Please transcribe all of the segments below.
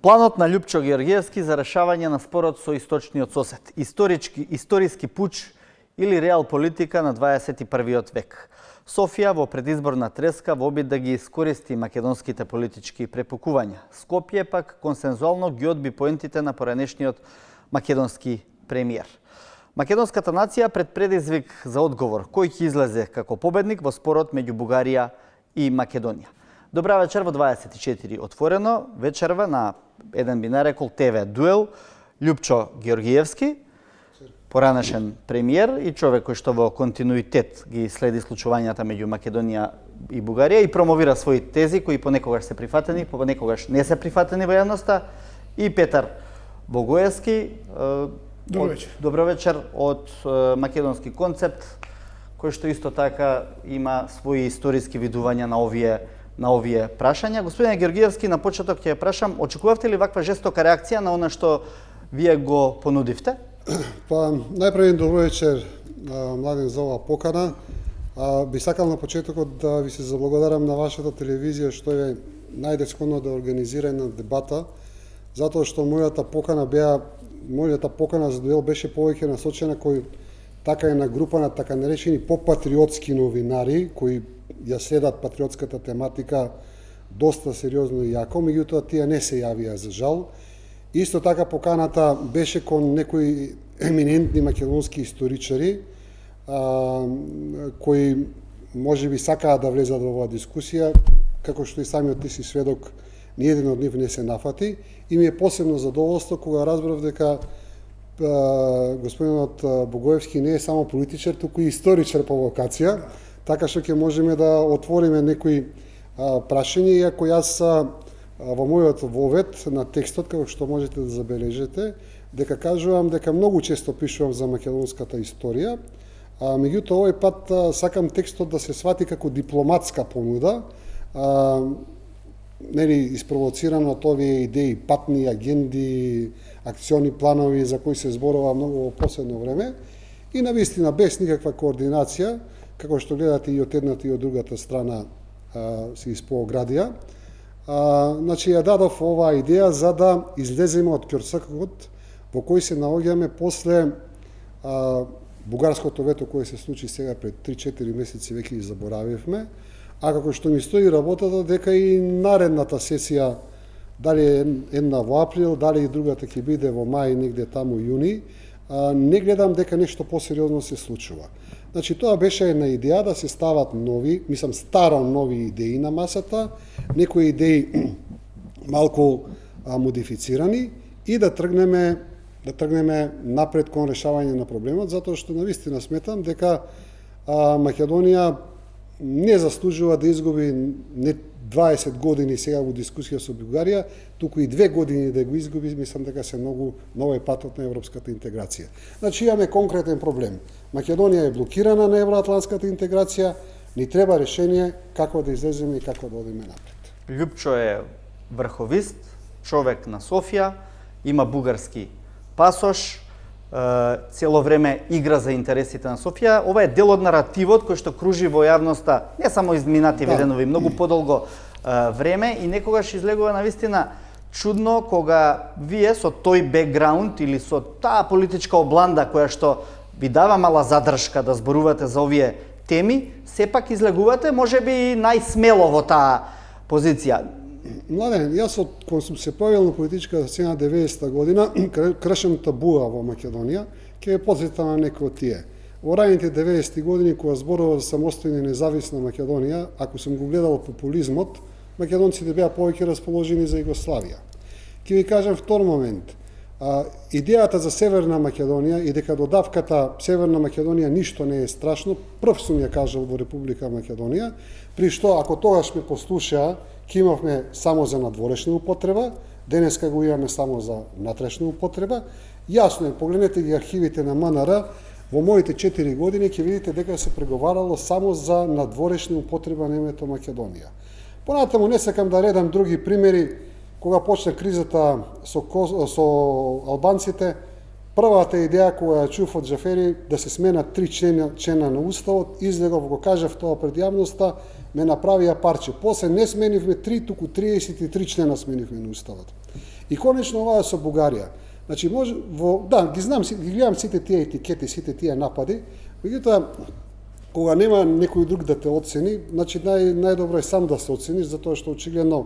Планот на Љупчо Георгиевски за решавање на спорот со источниот сосед. Историски пуч или реал политика на 21. век. Софија во предизборна треска во обид да ги искористи македонските политички препукувања. Скопје пак консензуално ги одби поентите на поранешниот македонски премиер. Македонската нација пред предизвик за одговор кој ќе излезе како победник во спорот меѓу Бугарија и Македонија. Добра вечер во 24 отворено, вечерва на еден би нарекол ТВ дуел, Љупчо Георгиевски, поранешен премиер и човек кој што во континуитет ги следи случувањата меѓу Македонија и Бугарија и промовира своји тези кои понекогаш се прифатени, понекогаш не се прифатени во јавноста, и Петар Богоевски. Добро вечер од Македонски концепт, кој што исто така има своји историски видувања на овие прашања. Господине Георгиевски, на почеток ќе прашам, очекувавте ли ваква жестока реакција на она што вие го понудивте? Па, најпрво добро вечер, Младен, за оваа покана. Би сакал на почетокот да ви се заблагодарам на вашата телевизија што е најде склонно да организира една дебата, затоа што мојата покана за дуел беше повеќе насочена кој така е на група на така наречени попатриотски новинари, кои ја следат патриотската тематика доста сериозно и јако, меѓутоа тие не се јавија за жал. Исто така поканата беше кон некои еминентни македонски историчари, кои можеби сакаат да влезат во оваа дискусија, како што и самиот ти си сведок, ниеден од нив не се нафати, и ми е посебно задоволство кога разбрав дека господинот Богоевски не е само политичар, туку и историчар по вокација, така што ќе можеме да отвориме некои прашања, иако јас во мојот вовед на текстот, како што можете да забележите, дека кажувам дека многу често пишувам за македонската историја, меѓутоа овој пат сакам текстот да се свати како дипломатска понуда, испровоцирано од овие идеи, патни агенди, акциони планови за кои се зборува многу во последно време, и навистина без никаква координација, како што гледате и од едната и од другата страна се испооградија. Значи, ја дадов оваа идеја за да излеземе од ќорсакот во кој се наоѓаме после бугарското вето кое се случи сега пред 3-4 месеци, веќе ги заборавивме, а како што ми стои работата дека и наредната сесија, дали една во април, дали и другата ќе биде во мај, негде таму јуни, не гледам дека нешто посериозно се случува. Значи, тоа беше една идеја да се стават нови идеи на масата, некои идеи малку модифицирани и да тргнеме напред кон решавање на проблемот, затоа што навистина сметам дека Македонија не заслужува да изгуби не 20 години сега во дискусија со Бугарија, туку и 2 години да го изгуби, мислам дека се многу на овој патот на европската интеграција. Значи, имаме конкретен проблем. Македонија е блокирана на евроатлантската интеграција, ни треба решение како да излеземе и како да одиме напред. Љупчо е врховист, човек на Софија, има бугарски пасош, цело време игра за интересите на Софија. Ова е дел од наративот кој што кружи во јавноста не само изминативи денови, многу подолго време, и некогаш излегува навистина чудно кога вие со тој бекграунд или со таа политичка обланда која што ви дава мала задршка да зборувате за овие теми, сепак излегувате можеби најсмело во таа позиција. Младен, јас кога сум се појавил на политичката сцена 90-та година, кршам табуа во Македонија, ќе ве подсетам на некои од тие. Во раните 90-ти години, кога зборува за самостојна и независна Македонија, ако сум го гледал популизмот, македонците беа повеќе расположени за Југославија. Ќе ви кажам втор момент. Идејата за Северна Македонија и дека додавката Северна Македонија ништо не е страшно, прв сум ја кажал во Република Македонија, при што ако тогаш ме послушаа, ќе имавме само за надворешна употреба, денеска го имаме само за внатрешна употреба. Јасно е, погледнете ги архивите на МНР, во моите 4 години ќе видите дека се преговарало само за надворешна употреба на името Македонија. Понатаму не сакам да редам други примери, кога почна кризата со албанците, првата идеја која ја чув од Джафери да се сменат 3 члена на уставот, излегов го кажав тоа пред јавноста, ме направија парче. После не сменивме 3, туку 33 члена сменивме на уставот. И конечно оваа со Бугарија. Значи може ги знам, ги гледам сите тие етикети, сите тие напади, меѓутоа кога нема некој друг да те оцени, значи најдобро е сам да се оцениш, затоа што очигледно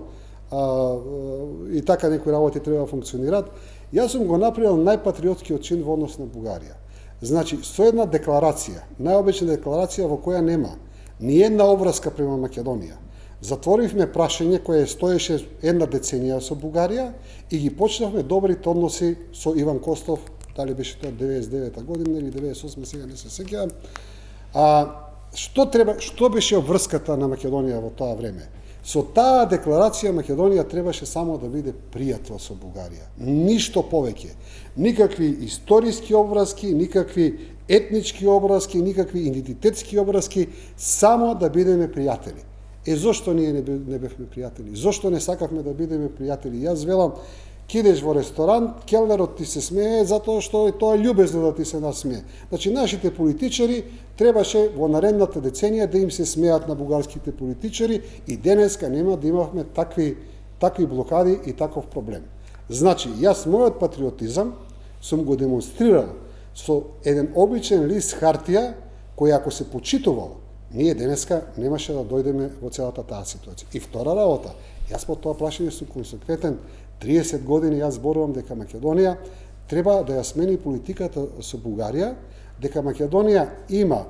и така некои работи треба да функционираат. Јас сум го направил најпатриотскиот чин во однос на Бугарија. Значи, со една декларација, најобична декларација во која нема ни една обврска према Македонија. Затворивме прашање кое стоеше една деценија со Бугарија и ги почнавме добрите односи со Иван Костов, дали беше тоа 99 година или 98, сега не се сеќавам. Што беше обврската на Македонија во тоа време? Со таа декларација Македонија требаше само да биде пријател со Бугарија. Ништо повеќе. Никакви историски обврски, никакви етнички обврски, никакви идентитетски обврски, само да бидеме пријатели. Зошто ние не бевме пријатели? Зошто не сакавме да бидеме пријатели? Јас велам, кидеш во ресторант, келнерот ти се смее затоа што тоа е љубезно да ти се насмее. Значи, нашите политичари требаше во наредната деценија да им се смеат на бугарските политичари и денеска нема да имавме такви блокади и таков проблем. Значи, јас мојот патриотизам сум го демонстрирал со еден обичен лист хартија кој ако се почитувал, ние денеска немаше да дојдеме во целата таа ситуација. И втора работа, јас по тоа прашање сум консеквентен. 30 години јас зборувам дека Македонија треба да ја смени политиката со Бугарија, дека Македонија има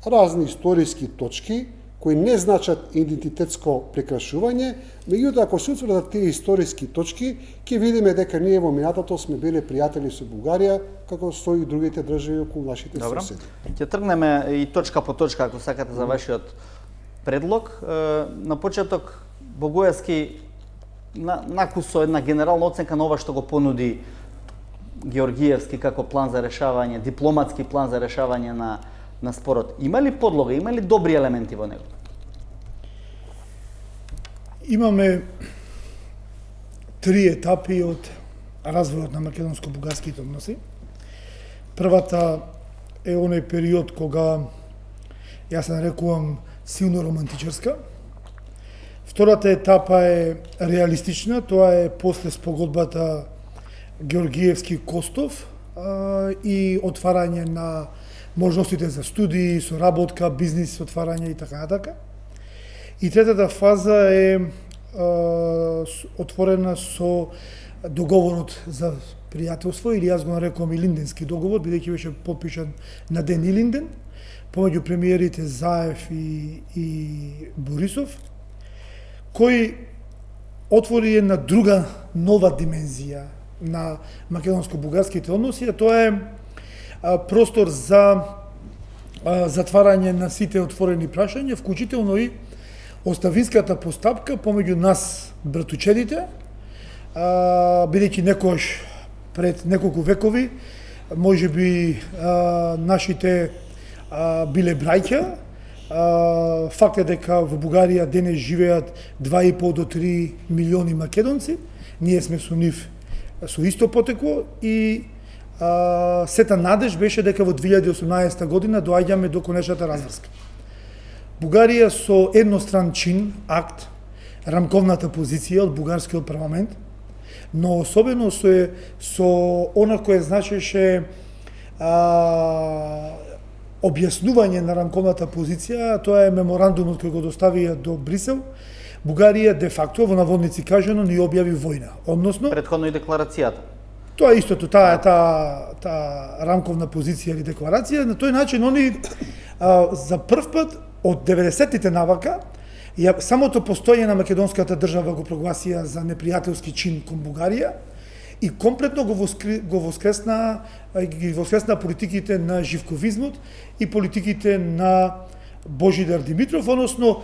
разни историски точки кои не значат идентитетско прекрашување, меѓутоа ако се утврдат тие историски точки, ќе видиме дека ние во минатото сме биле пријатели со Бугарија, како со и другите држави околу нашите соседи. Ќе тргнеме и точка по точка, ако сакате, за вашиот предлог. На почеток, Богојевски накусо една генерална оценка на ова што го понуди Георгиевски како план за решавање, дипломатски план за решавање на спорот. Има ли подлога, има ли добри елементи во него? Имаме 3 етапи од развојот на македонско-бугарските односи. Првата е оној период кога јас се нарекувам силно романтичарска. Втората етапа е реалистична, тоа е после спогодбата Георгиевски-Костов и отварање на можностите за студии, соработка, бизнис, отварање и така натака. И третата фаза е отворена со договорот за пријателство, или јас го нарекувам и Линденски договор, бидејќи беше подпишан на ден Илинден, помеѓу премиерите Заев и Борисов, кој отвори една друга нова димензија на македонско-бугарските односи, а тоа е простор за затварање на сите отворени прашања, вклучително и оставинската постапка помеѓу нас, братучедите, бидејќи некојаш пред неколку векови, може би нашите биле браќа. Факт е дека во Бугарија денес живеат 2,5 до 3 милиони македонци, ние сме со нив со исто потекло и сета надеж беше дека во 2018 година доаѓаме до конечната разврска. Бугарија со едностран чин, акт, рамковната позиција од бугарскиот парламент, но особено со она кое значеше објаснување на рамковната позиција, тоа е меморандумот кој го доставија до Брисел. Бугарија де факто, во наводници кажано, ни објави војна. Односно, претходно и декларацијата. Тоа е истото, таа рамковна позиција или декларација. На тој начин они за прв пат од 90-тите навака самото постоење на македонската држава го прогласија за непријателски чин кон Бугарија и комплетно го воскресна политиките на живковизмот и политиките на Божидар Димитров, односно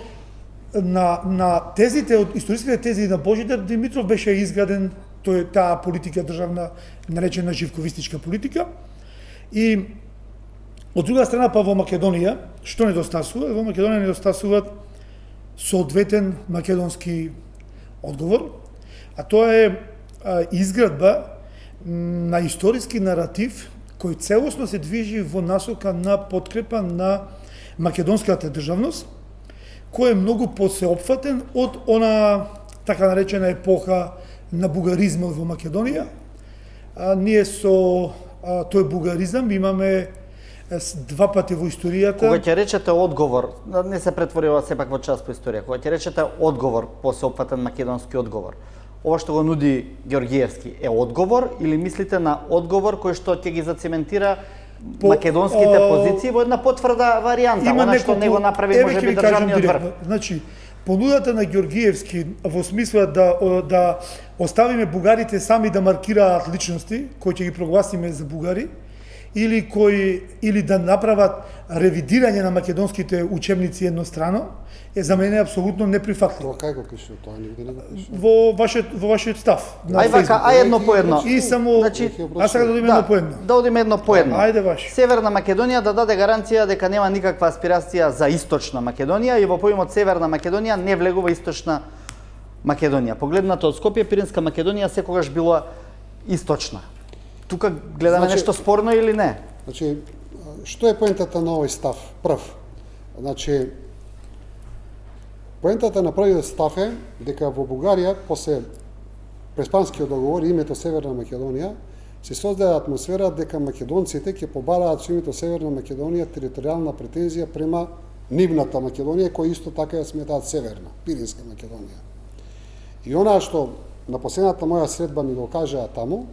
на тезите, од историските тези на Божидар Димитров беше изграден таа политика државна, наречена живковистичка политика. И од друга страна па во Македонија, што недостасува? Во Македонија недостасуваат соодветен македонски одговор, а тоа е изградба на историски наратив кој целосно се движи во насока на подкрепа на македонската државност, кој е многу посеопфатен од она така наречена епоха на бугаризмот во Македонија. Ние со тој бугаризам имаме два пати во историјата. Кога ќе речете одговор, не се претворила сепак во част по историја, кога ќе речете одговор, посеопфатен македонски одговор, ова што го нуди Ѓоргиевски е одговор или мислите на одговор кој што ќе ги зацементира македонските позиции во една потврда варијанта, она што не го направи можеби државниот врв? Значи, понудата на Ѓоргиевски во смисла да оставиме бугарите сами да маркираат личности кои ќе ги прогласиме за бугари, или да направат ревидирање на македонските учебници еднострано, е за мене апсолутно неприфатливо. Тоа кај го пише тоа, нигде не го пише. Во вашиот став. Ај вака, ај едно по едно. И само, аз сакам да одиме едно по едно. Да одиме едно по едно. Ајде ваш. Северна Македонија да даде гаранција дека нема никаква аспирација за источна Македонија и во поимот Северна Македонија не влегува источна Македонија. Погледнато од Скопје, Пиринска Македонија секогаш била источна. Тука гледаме нешто спорно или не? Значи, што е поентата на овој став? Прв. Значи, поентата на првиот став е дека во Бугарија, после Преспанскиот договор, името Северна Македонија, се создаде атмосфера дека македонците ќе побараат со името Северна Македонија територијална претензија према нивната Македонија, која исто така ја сметаат Северна, Пиринска Македонија. И она што на последната моја средба ми го кажаа таму,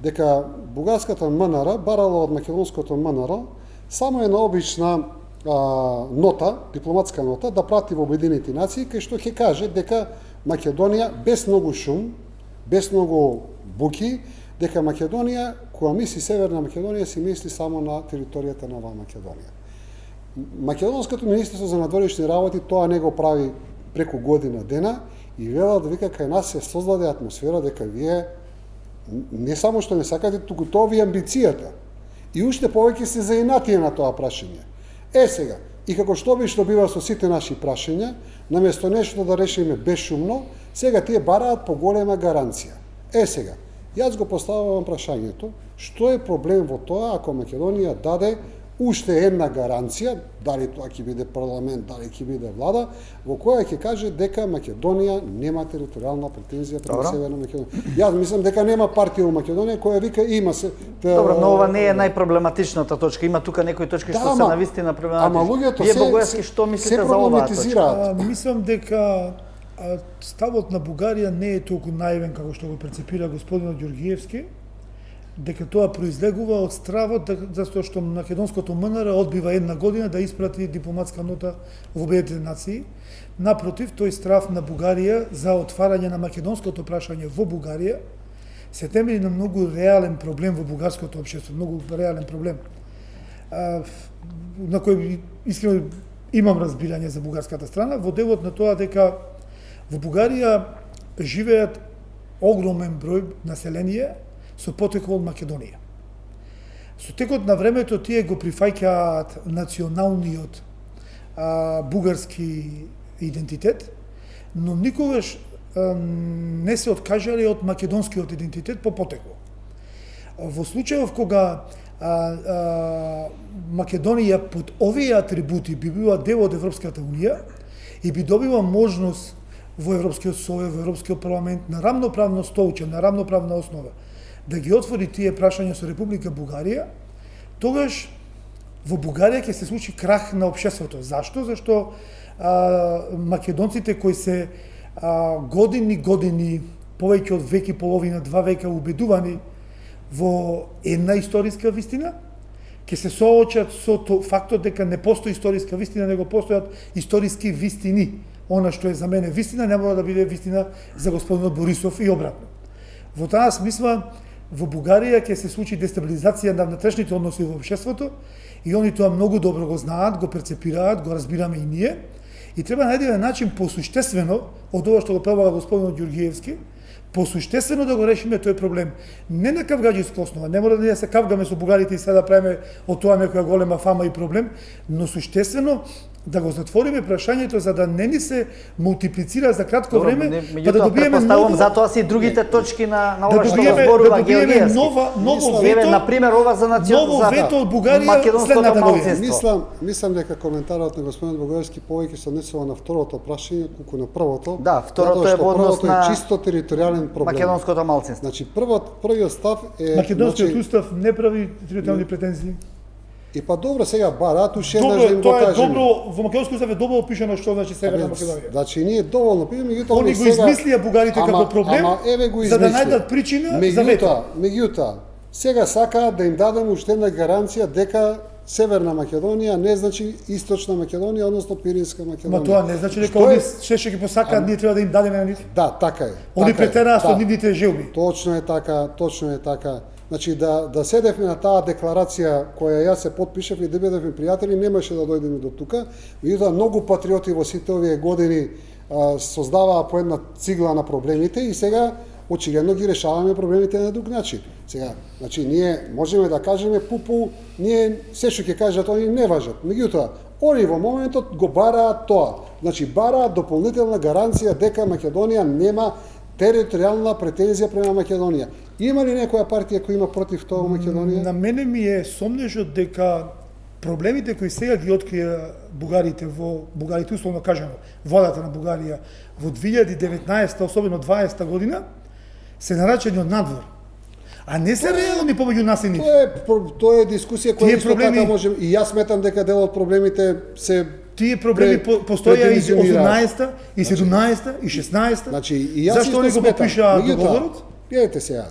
дека бугарската МНР барала од македонското МНР само една обична нота, дипломатска нота, да прати во Обединените нации, кај што ќе каже дека Македонија, без многу шум, без многу буки, дека Македонија, кога мисли Северна Македонија, се мисли само на територијата на оваа Македонија. Македонското министерство за надворешни работи тоа не го прави преку година дена и велат вика кај нас се создаде атмосфера дека вие не само што не сакате, туку тоа ви амбицијата. И уште повеќе се заинатија на тоа прашање. Сега, и како што обично бива со сите наши прашања, наместо нешто да решиме безшумно, сега тие бараат поголема гаранција. Сега, јас го поставувам прашањето, што е проблем во тоа ако Македонија даде уште една гаранција, дали тоа ќе биде парламент, дали ќе биде влада, во која ќе каже дека Македонија нема територијална претензија према Северна Македонија. Јас мислам дека нема партија во Македонија која вика има се. Добро, но ова не е најпроблематичната точка. Има тука некои точки што се навистина проблематични. Ама луѓето Вие Богоевски што мислите за оваа точка? Мислам дека ставот на Бугарија не е толку наивен како што го прецепира господинот Ѓоргиевски, дека тоа произлегува од стравот затоа што македонското МНР одбива една година да испрати дипломатска нота во Обединетите нации. Напротив, тој страв на Бугарија за отварање на македонското прашање во Бугарија се темели на многу реален проблем во бугарското општество, многу реален проблем на кој искрено имам разбирање за бугарската страна, во делот на тоа дека во Бугарија живеат огромен број население со потекол од Македонија. Со текот на времето тие го прифаќаат националниот бугарски идентитет, но никогаш не се откажале од македонскиот идентитет по потекло. Во случајов кога Македонија под овие атрибути би била дел од Европската Унија и би добила можност во Европскиот Сојуз, во Европскиот парламент на рамноправно столче, на рамноправна основа, да ги отвори тие прашања со Република Бугарија, тогаш во Бугарија ќе се случи крах на општеството. Зашто? Зашто македонците кои се години, повеќе од век и половина, 2 века убедувани во една историска вистина, ќе се соочат со фактот дека не постои историска вистина, него постојат историски вистини. Она што е за мене вистина, не мора да биде вистина за господинот Борисов и обратно. Во таа смисла, во Бугарија ќе се случи дестабилизација на внатрешните односи во општеството и они тоа многу добро го знаат, го перцепираат, го разбираме и ние. И треба на еден начин посуштествено, од ова што го пребава господинот Ѓоргиевски, посуштествено да го решиме тој проблем. Не на кавгаџиска основа, не мора да се кавгаме со бугарите и сега да правиме од тоа некоја голема фама и проблем, но суштествено да го затвориме прашањето за да не ни се мултиплицира за кратко Добро, време, па да меѓутоа добиеме претпоставувам ново, затоа си другите точки на да ова што добиеме, зборува да добиеме Георгиевски. ново Еве, вето, например, ова за ново вето од Бугарија македонското следната година. малцинство. Мислам дека коментарот на господинот Богоевски повеќе се однесува на второто прашање, колку на првото. Да, второто затоа е што во однос првото на е чисто територијален проблем. македонското малцинство. Значи првиот став е Македонскиот устав не прави територијални претензии. И па добро сега барат уште Добро, еднаш да им го тоа е кажеме. добро, во македонски устав е добро опишано што значи Северна Македонија. Значи ние доволно пиеме, меѓутоа Они го измислија бугарите како проблем, еве го за да измислија. најдат причина за вето. Меѓутоа, сега сакаат да им дадеме уште една гаранција дека Северна Македонија не значи Источна Македонија, односно Пиринска Македонија. Ма тоа не значи дека Што они е- ще ги посакаат, ние треба да им дадеме на нив. Да, така е. Они така е, претераа со да. нивните желби. Точно е така, точно е така. Значи да седевме на таа декларација која јас се потпишав и да бидевме пријатели, немаше да дојдеме до тука. Меѓутоа многу патриоти во сите овие години создаваа по една цигла на проблемите и сега очигледно ги решаваме проблемите на друг начин. Сега, значи ние можеме да кажеме пупу, ние се што ќе кажат они не важат. Меѓутоа, они во моментот го бараат тоа. Значи бараат дополнителна гаранција дека Македонија нема територијална претензија према Македонија. Има ли некоја партија која има против тоа во Македонија? На мене ми е сомнежот дека проблемите кои сега ги открија бугарите условно кажано, владата на Бугарија во 2019, особено 20 година, се нарачени од надвор. А не се реални помеѓу нас и нив. Тоа е дискусија која Тие исто проблеми- така можем и јас сметам дека дел од проблемите се Тие проблеми постоја и предивизионираат. 18-та, и 17-та, и 16-та. Значи и јас Зашто исто они го сметам. подпишаа Меѓутоа, договорот, Гледате сега.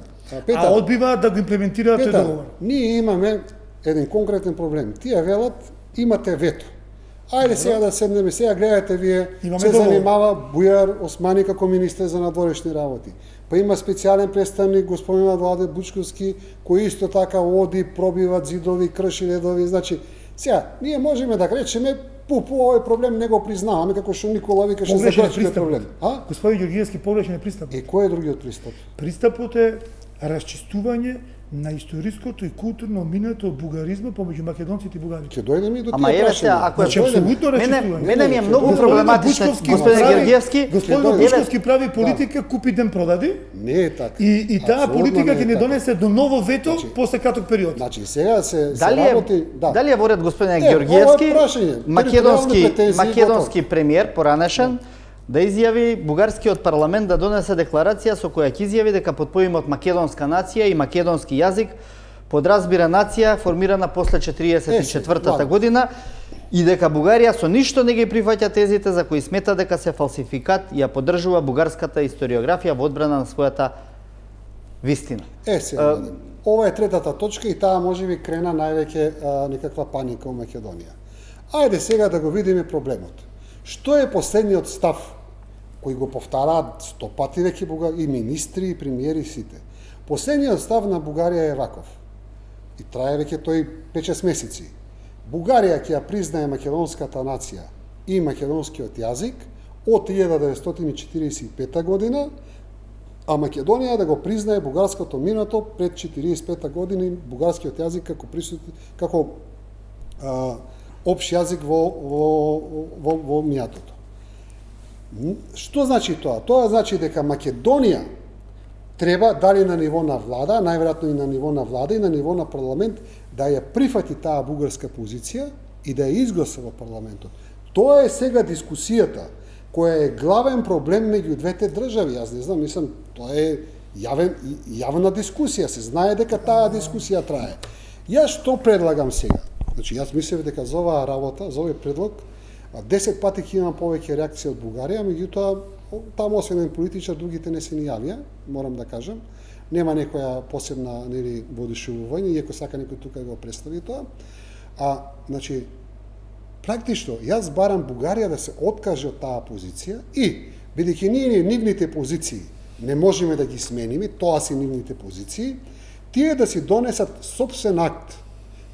а одбиваат да го имплементираат тој Петар, договор? ние имаме еден конкретен проблем. Тие велат имате вето. Ајде сега да седнеме, сега гледате вие, Имаме се договор. занимава Бујар Османи како министер за надворешни работи. Па има специјален представник господин Владе Бучковски, кој исто така оди, пробива зидови, крши ледови. Значи, сега, ние можеме да речеме, пупу, овој проблем не го признаваме, како што Никола викаше за Погрешен е грчкиот проблем. пристапот. Господин Ѓоргиевски погрешен е пристапот. Кој е другиот пристап? Пристапот е расчистување на историското и културно минато од бугаризма помеѓу македонците и бугарите. Ќе дојдеме и до Ама тие еве се, прашања. ако е Значи, апсолутно расчистување. мене ми е многу Господин проблематично, Бучковски господин прави- Георгиевски. Господин Еве- Бучковски прави политика купи ден продади Не е така. и таа Апсолутно политика не е ќе ни така. донесе до ново вето Значи- после краток период. Значи сега се Дали работи, да. дали е воред господин Ова е Георгиевски, прашање. македонски Територијални претензии, македонски премиер поранешен да изјави бугарскиот парламент да донесе декларација со која ќе изјави дека под поимот македонска нација и македонски јазик подразбира нација формирана после 44-та ладно. година и дека Бугарија со ништо не ги прифаќа тезите за кои смета дека се фалсификат и ја поддржува бугарската историографија во одбрана на својата вистина. Сега, ова е третата точка и таа можеби крена највеќе некаква паника во Македонија. Ајде сега да го видиме проблемот. Што е последниот став кој го повтараат 100 пати веќе и министри и премиери сите? Последниот став на Бугарија е ваков. И трае веќе тој 5-6 месеци. Бугарија ќе ја признае македонската нација и македонскиот јазик од 1945 година, а Македонија да го признае бугарското минато пред 45 години бугарскиот јазик како опш јазик во минатото. Што значи тоа? Тоа значи дека Македонија треба, дали на ниво на влада, најверојатно и на ниво на влада и на ниво на парламент, да ја прифати таа бугарска позиција и да ја изгласа во парламентот. Тоа е сега дискусијата, која е главен проблем меѓу двете држави. Јас не знам, мислам, тоа е јавна дискусија, се знае дека таа дискусија трае. Јас што предлагам сега? Значи, јас мислев дека за оваа работа, за овој предлог, 10 пати ќе имам повеќе реакција од Бугарија, меѓутоа, таму освен еден политичар, другите не се ни јавија, морам да кажам. Нема некоја посебна воодушевување, иако сака некој тука го представи тоа. Значи, практично, јас барам Бугарија да се откаже од таа позиција и, бидејќи ние нивните позиции не можеме да ги смениме, тоа се нивните позиции, тие да си донесат собствен акт,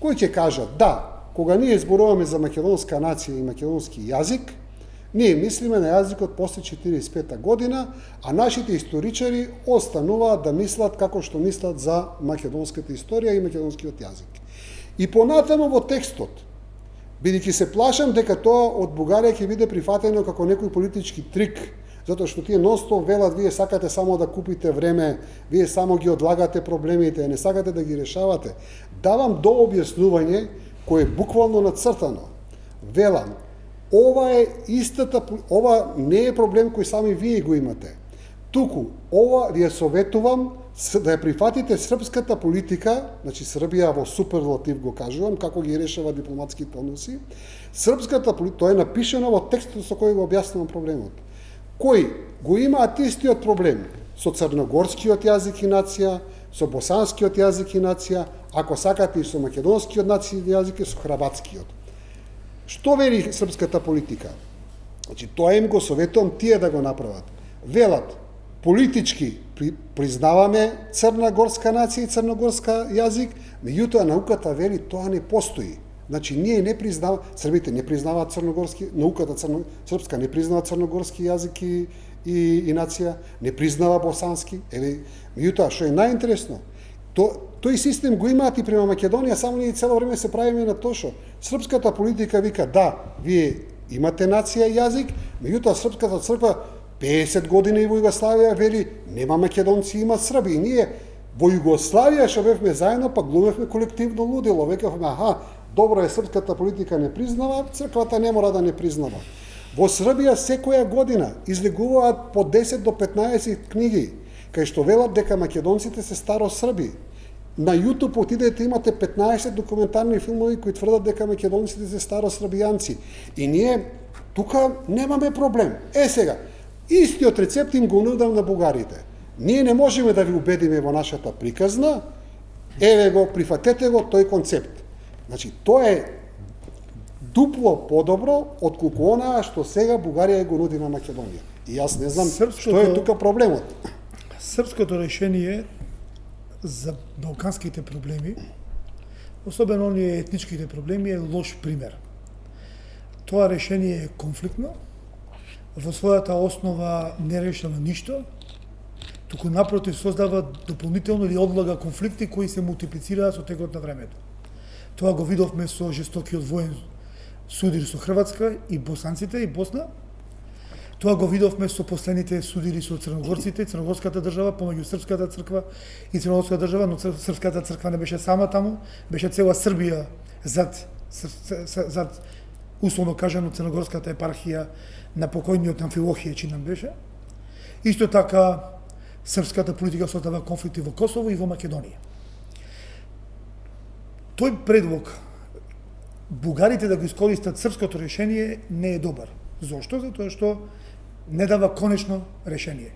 кој ќе кажат, да, кога ние зборуваме за македонска нација и македонски јазик, ние мислиме на јазикот после 45 година, а нашите историчари остануваат да мислат како што мислат за македонската историја и македонскиот јазик. И понатаму во текстот, Бидејќи се плашам дека тоа од Бугарија ќе биде прифатено како некој политички трик, затоа што тие ностоп велат вие сакате само да купите време, вие само ги одлагате проблемите, не сакате да ги решавате. Давам до објаснување кое е буквално нацртано. Велам, ова не е проблем кој сами вие го имате. Туку, ова ви ја советувам да ја прифатите српската политика, значи Србија во суперлатив го кажувам, како ги решава дипломатските односи. Српската политика, тоа е напишено во текстот со кој го објаснувам проблемот. Кои го имаат истиот проблем со црногорскиот јазик и нација, со босанскиот јазик и нација, ако сакате и со македонскиот нација и јазик и со хрватскиот. Што вели српската политика? Значи, тоа им го советувам тие да го направат. Велат, политички признаваме црногорска нација и црногорска јазик, меѓутоа науката вели тоа не постои. Значи, ние не признаваме, србите не признаваат црногорски, науката српска не признава црногорски јазик и нација, не признава босански. Меѓутоа, што е најинтересно, тој систем го имаат и према Македонија, само ние цело време се правиме на тоа. Српската политика вика, да, вие имате нација и јазик, меѓутоа српската црква 50 години во Југославија вели, нема македонци, има срби. И ние во Југославија што бевме заедно, па глумевме колективно лудило. Векавме, добро е, српската политика не признава, црквата не мора да не признава. Во Србија секоја година излегуваат по 10 до 15 книги, кај што велат дека македонците се старо срби. На YouTube отидете, имате 15 документарни филмови кои тврдат дека македонците се старо србијанци. И ние тука немаме проблем. Сега, истиот рецепт им го нудам на бугарите. Ние не можеме да ви убедиме во нашата приказна, еве го, прифатете го тој концепт. Значи, тоа е дупло подобро отколку онаа што сега Бугарија го нуди на Македонија. И јас не знам што е тука проблемот. Српското решение за балканските проблеми, особено оние етничките проблеми, е лош пример. Тоа решение е конфликтно, во својата основа не решава ништо, туку напротив создава дополнително или одлага конфликти кои се мултиплицираат со текот на времето. Тоа го видовме со жестокиот воен судир со Хрватска и босанците и Босна. Тоа го видовме со последните судири со црногорците, црногорската држава помеѓу српската црква и црногорската држава, но српската црква не беше сама таму, беше цела Србија зад условно кажано црногорската епархија на покојниот Амфилохије Чинан беше. Исто така српската политика создава конфликти во Косово и во Македонија. Тој предлог бугарите да го искористат српското решение не е добар. Зошто? Затоа што не дава конечно решение.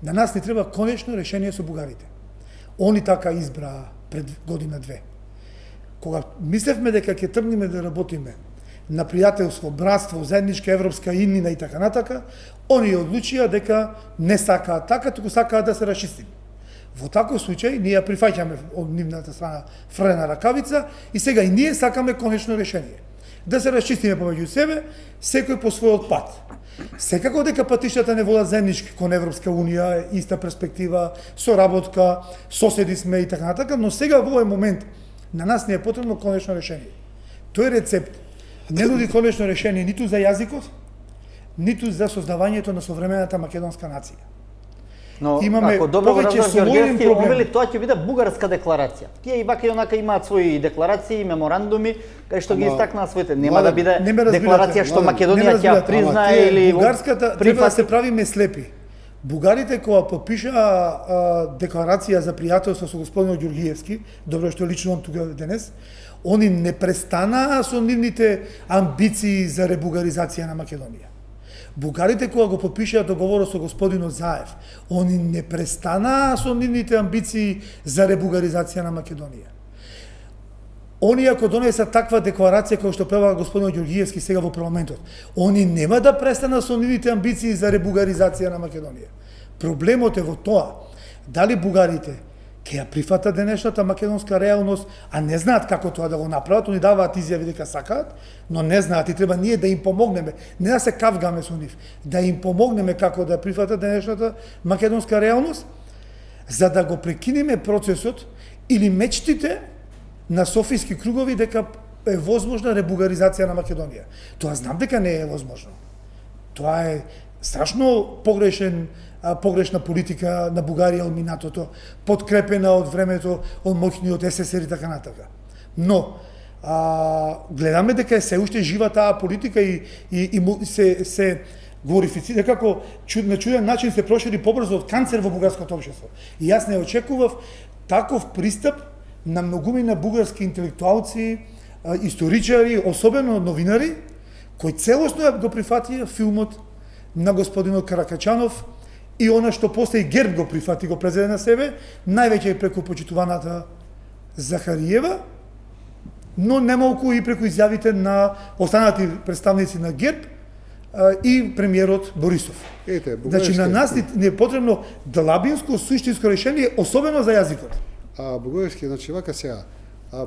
На нас не треба конечно решение со бугарите. Они така избраа пред година-две. Кога мислевме дека ќе тргнеме да работиме на пријателство, братство, заедничка европска иднина и така натака, они одлучија дека не сакаат така, туку сакаат да се расчистим. Во таков случај, ние ја прифаќаме од нивната страна фрлена ракавица и сега и ние сакаме конечно решение. Да се расчистиме помеѓу себе, секој по својот пат. Секако дека патиштата не водат заеднички кон Европска Унија, иста перспектива, соработка, соседи сме и така натака, но сега во овој момент на нас не е потребно конечно решение. Тој рецепт не нуди конечно решение ниту за јазикот, ниту за создавањето на современата македонска нација. Но имаме ако добро го повеќе разбраш слојен Георгиевски, проблем. он вели тоа ќе биде бугарска декларација. Тие и вака и онака имаат своји декларации и меморандуми кај што ги истакнаа своите. Нема да биде декларација што Македонија ќе ја признае или бугарската треба да се правиме слепи. Бугарите кога подпишаа декларација за пријателство со господинот Георгиевски, добро што лично он тука денес, они не престанаа со нивните амбиции за ребугаризација на Македонија. Бугарите кога го подпишаа договорот со господинот Заев, они не престанаа со нивните амбиции за ребугаризација на Македонија. Они ако донесат таква декларација која што превага господинот Георгиевски сега во парламентот, они нема да престанат со нивните амбиции за ребугаризација на Македонија. Проблемот е во тоа дали бугарите ќе ја прифатат денешната македонска реалност, а не знаат како тоа да го направат, они даваат изјави дека сакаат, но не знаат и треба ние да им помогнеме, не да се кавгаме со нив, да им помогнеме како да прифатат денешната македонска реалност, за да го прекинеме процесот или мечтите на софијски кругови дека е возможна ребугаризација на Македонија. Тоа знам дека не е возможно. Тоа е страшно погрешна политика на Бугарија од минатото, подкрепена од времето од моќниот СССР и така натака. Но гледаме дека се уште жива таа политика и се глорифицира како на чуден начин се прошири побрзо од канцер во бугарското општество. И јас не очекував таков пристап на многумина бугарски интелектуалци, историчари, особено новинари, кои целосно го прифатија филмот на господинот Каракачанов и она што после и ГЕРБ го прифати, го презеде на себе, највеќе преку почитуваната Захариева, но немалку и преку изјавите на останати представници на ГЕРБ и премиерот Борисов. Значи на нас не е потребно длабинско, суштинско решение, особено за јазикот. Бугарски, значи вака сега.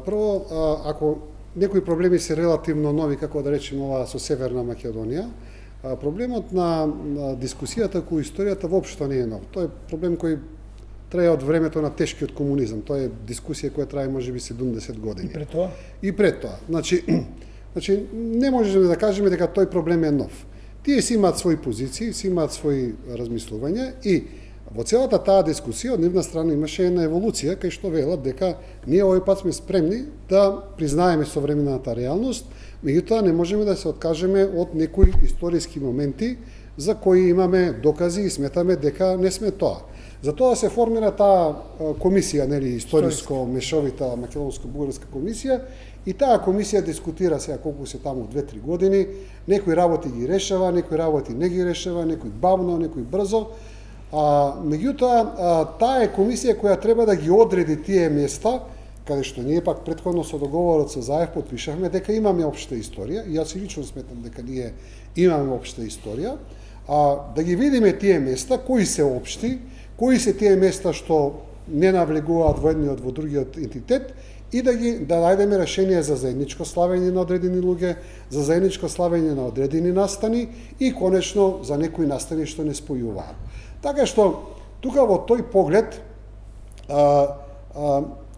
Прво, ако некои проблеми се релативно нови, како да речеме ова со Северна Македонија, проблемот на дискусијата кој историјата воопшто не е нов. Тој е проблем кој трае од времето на тешкиот комунизам. Тоа е дискусија која трае можеби 70 години. И пред тоа. Значи не можеме да кажеме дека тој проблем е нов. Тие си имаат своји позиции, си имаат своји размислувања и во целата таа дискусија од нивна страна имаше една еволуција кај што велат дека ние овој пат сме спремни да признаеме современата реалност, меѓутоа не можеме да се откажеме од некои историски моменти за кои имаме докази и сметаме дека не сме тоа. Затоа се формира таа комисија, нели, историско мешовита македонско-бугарска комисија и таа комисија дискутира сега колку се таму 2-3 години, некои работи ги решава, некои работи не ги решава, некои бавно, некои брзо. Меѓутоа, таа е комисија која треба да ги одреди тие места, каде што ние пак претходно со договорот со Заев подпишавме дека имаме општа историја, и јас и лично сметам дека ние имаме општа историја, да ги видиме тие места, кои се општи, кои се тие места што не навлегуваат во едниот во другиот ентитет и да најдеме решение за заедничко славење на одредени луѓе, за заедничко славење на одредени настани и конечно за некои настани што не спојуваат. Така што тука во тој поглед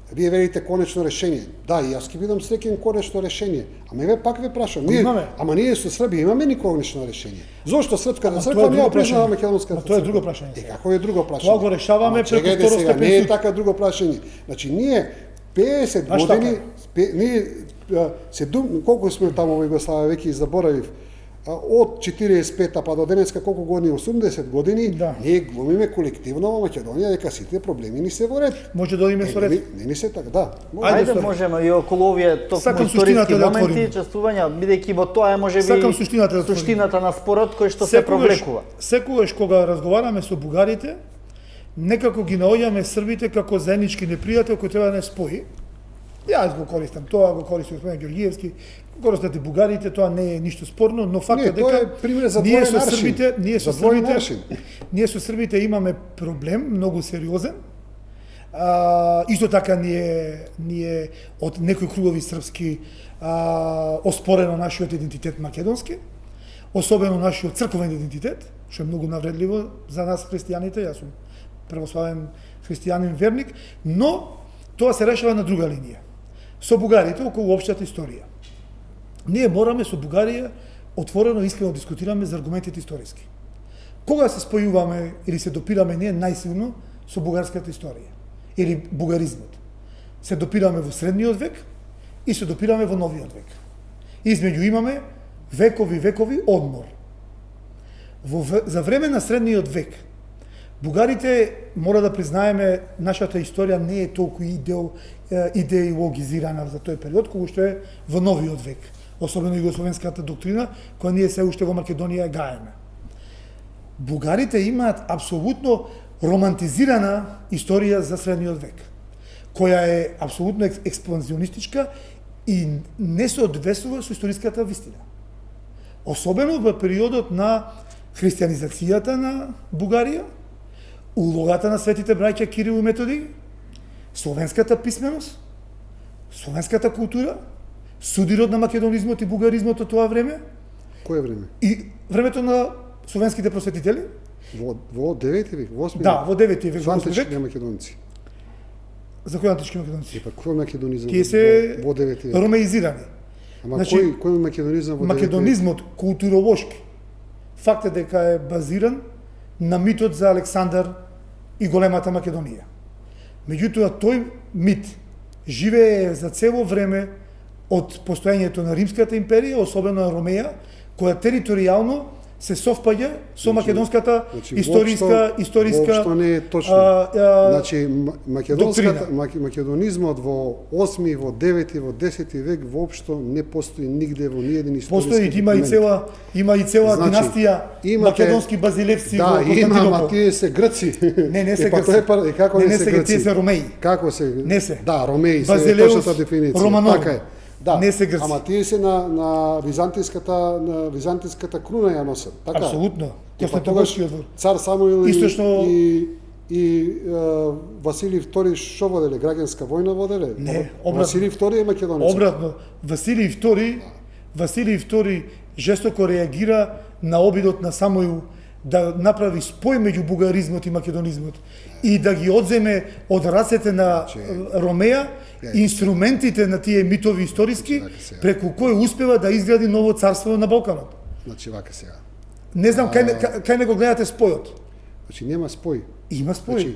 вие велите конечно решение. Да, и јас ќе бидам среќен конечно решение. Ама еве пак ве прашам, ние со Србија имаме конечно решение. Зошто српската црква не признава македонската црква? Тоа е друго прашање. Како е друго прашање? Тоа го решаваме преку второстепен суд. Не е така друго прашање. Значи ние 50 години ние колку сме таму во Југославија, веќе и заборавив. Од 45-та па до денеска колку години, 80 години, ние глумиме колективно во Македонија дека сите проблеми ни се во ред. Може да одиме со ред. Не ни се така, да. Ајде можеме и околу овие токму историски моменти честувања, бидејќи во тоа е можеби суштината на спорот кој што се провлекува. Секогаш кога разговараме со бугарите, некако ги наоѓаме србите како заеднички непријател кој треба да не спои. Јас го користам тоа, го користи господин Ѓорѓиевски, користате бугарите, тоа не е ништо спорно, но фактот дека тоа е пример за двоен аршин. Ние со србите имаме проблем многу сериозен. Исто така ние од некои кругови српски оспорено нашиот идентитет македонски, особено нашиот црковен идентитет, што е многу навредливо за нас христијаните, јас сум православен христијанин верник, но тоа се решава на друга линија. Со бугарите околу општата историја. Ние мораме со Бугарија отворено и искрено дискутираме за аргументите историски. Кога се спојуваме или се допираме ние најсилно со бугарската историја или бугаризмот? Се допираме во средниот век и се допираме во новиот век. Измеѓу имаме векови одмор. За време на средниот век бугарите, мора да признаеме, нашата историја не е толку идеологизирана за тој период, колку што е во новиот век, особено југословенската доктрина, која ние се уште во Македонија гаеме. Бугарите имаат апсолутно романтизирана историја за средниот век, која е апсолутно експанзионистичка и не соодветствува со историската вистина. Особено во периодот на христијанизацијата на Бугарија, улогата на светите браќа Кирил и Методи, словенската писменост, словенската култура, судирот на македонизмот и бугаризмот од тоа време. Кое време? И времето на словенските просветители. Во 9 век, во 8 век. Да, во 9 век, во 8 век. Македонци. За кои антички македонци? Кој македонизам Тие се во 9 век? ромеизирани. Ама Значи, кој македонизам во македонизмот културолошки факт е дека е базиран на митот за Александар и големата Македонија. Меѓутоа тој мит живее за цело време од постоењето на Римската империја, особено на Ромеја, која територијално се совпаѓа со македонската историска воопшто не е точно. Значи македонизмот во 8, во 9, во 10 век воопшто не постои нигде во ниеден историски Постои, има и цела Значи, династија имате- македонски базилевци во Да, има, Константинопол. ама тие се грци. Не се Па грци. тоа е како не се грци? Тие се ромеи. Како се? Не се. Да, ромеи се Базилеус, точната дефиниција. Романови. Така е. Да, Не се грци. ама тие се на византиската круна ја носат, така? Апсолутно. И па Константинополскиот двор. Цар Самуил Источно- и Василий II што воделе? Граѓанска војна воделе? Не, обратно. Василий II е македонец. Обратно, Василий II жестоко реагира на обидот на Самуил да направи спој меѓу бугаризмот и македонизмот и да ги одземе од рацете на Ромеја инструментите на тие митови историски преку кој успева да изгради ново царство на Балканот. Значи вака сега. Не знам кај не го гледате спојот. Значи нема спој. Има спој. Значи,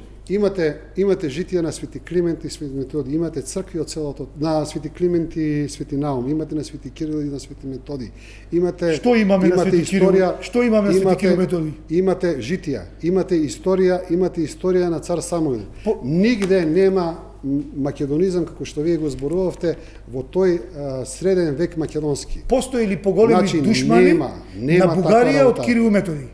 имате житија на Свети Климент и Свети Методи, имате цркви од целото, на Свети Климент и Свети Наум, имате на Свети Кирил и на Свети Методи. Имате Што имаме на Свети Кирил? историја, Што имаме на Свети Кирил и Методи? Имате житија, имате историја на цар Самуил. Нигде нема македонизам како што вие го зборувавте во тој среден век македонски. Постои ли поголеми Значи, душмани нема на Бугарија таква од работа. Кирил и Методи?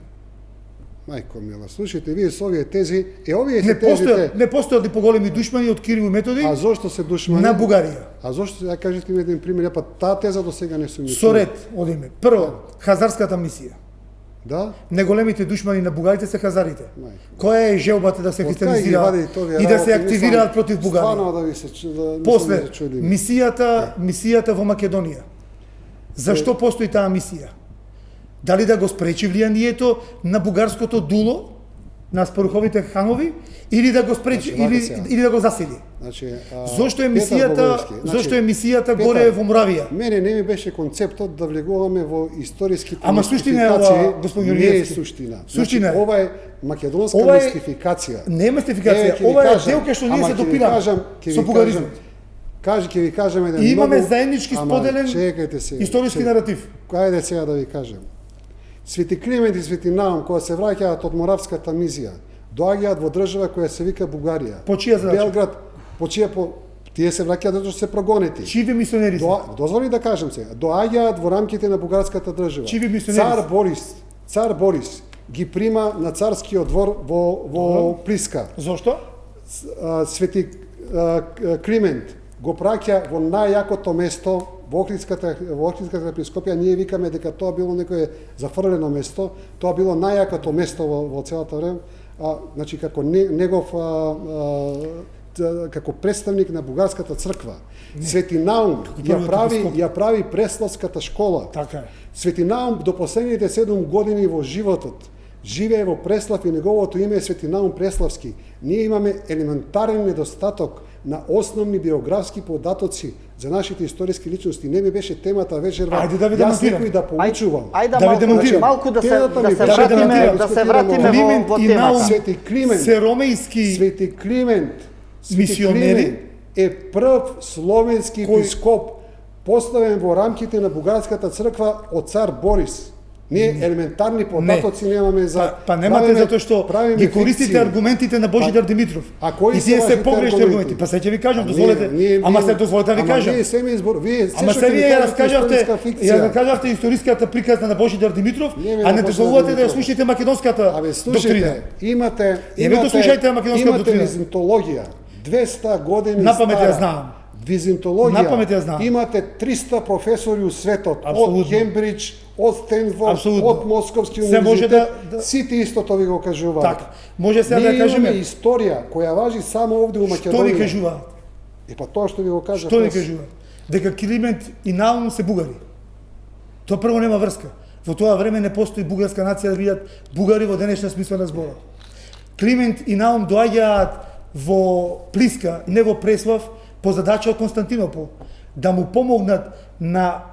Мајко мила, слушайте, вие со овие тези, овие се Не тезите. не постојат ли поголеми душмани од Кирил и Методи А зошто се душмани? на Бугарија? А зошто, ја кажете ми еден пример, па таа теза до сега не сум ја Со чула. ред одиме. Прво, хазарската мисија. Да? Неголемите душмани на бугарите се хазарите. Мајко. Која е желбата да се Од кај ги християнизира вадите овие и да се работи, активираат мислам, против Бугарија? Стварно да ви се да После, да се чудим. мисијата во Македонија. Зашто постои таа мисија? Дали да го спречи влијанието на бугарското дуло, на споруховите ханови, или да го спречи, Значи, вака сега. или да го засили? Значи, Зошто е Петар мисијата, Богоевски, значи, зошто е мисијата Петар, горе во Моравија? Мене не ми беше концептот да влегуваме во историските Ама суштина е ова, мистификации. господин Не е Јуриевски. суштина. Суштина е. Значи, ова е македонска Ова е- мистификација. Не е мистификација, Ќе ви ова е кажам, дел кај што ние ама се ќе ви допираме кажам- ќе со ви бугаризмот. Ќе ви кажам еден И имаме многу- заеднички Ама, споделен чекајте се, историски наратив. Ајде сега да ви кажам. Свети Климент и Свети Наум, кога се враќаат од Моравската мизија, доаѓаат во држава која се вика Бугарија. По чија задача? Белград, тие се враќаат затоа што се прогонети. Чиви мисионери се? Дозволи да кажам се, доаѓаат во рамките на бугарската држава. Чиви мисионери Цар Борис ги прима на царскиот двор во Плиска. Зошто? Свети Климент го праќа во најјакото место во Охридската епископија. Ние викаме дека тоа било некое зафрлено место, тоа било најјакото место во целата време. Значи како негов како представник на бугарската црква. Свети Наум ја прави Преславската школа. Така е. Свети Наум до последните 7 години во животот живее во Преслав и неговото име е Свети Наум Преславски. Ние имаме елементарен недостаток на основни биографски податоци за нашите историски личности. Не ми беше темата вечерва. Ајде да ви Јас демонтирам. некој да поучувам. Ајде Да ви демонтирам. малку да се Тезата ми беше вратиме Климент во и темата. Наум Свети Климент. се ромејски Свети Климент мисионери е прв словенски епископ поставен во рамките на бугарската црква од цар Борис. Ние елементарни податоци немаме за Па немате затоа што ги користите фикција. аргументите на Божидар Димитров. А кои И се тие се вашите погрешни аргументи? аргументи. Па се ќе ви кажам, А дозволете. ние- Ама се дозволете да ви ама кажам. Вие се ми вие Ама што се ќе ми вие ја кажете раскажавте, историска фикција. ја раскажавте историската приказна на Божидар Димитров, Не, а не на дозволувате Божидар да ја Димитров. слушате македонската Абе, доктрина. слушайте, имате Еве слушајте македонска доктрина. византологија. 200 години Напамет ја стара. знам. Византологија. Напамет ја знам. Имате 300 професори у светот, од Апсолутно. Кембридж, од Стенфорд, Апсолутно. од Московски Се може универзитет. да- Сите истото ви го кажуваат. Така. Може сега Ние да кажеме имаме историја која важи само овде у што ни Македонија. кажуваат. И па тоа што ви го кажав. Што ни јас. кажуваат? Дека Климент и Наум се бугари. Тоа прво нема врска. Во тоа време не постои бугарска нација да бидат бугари во денешна смисла на зборот. Климент и Наум доаѓаат во Плиска, не во Преслав, по задача од Константинопол, да му помогнат на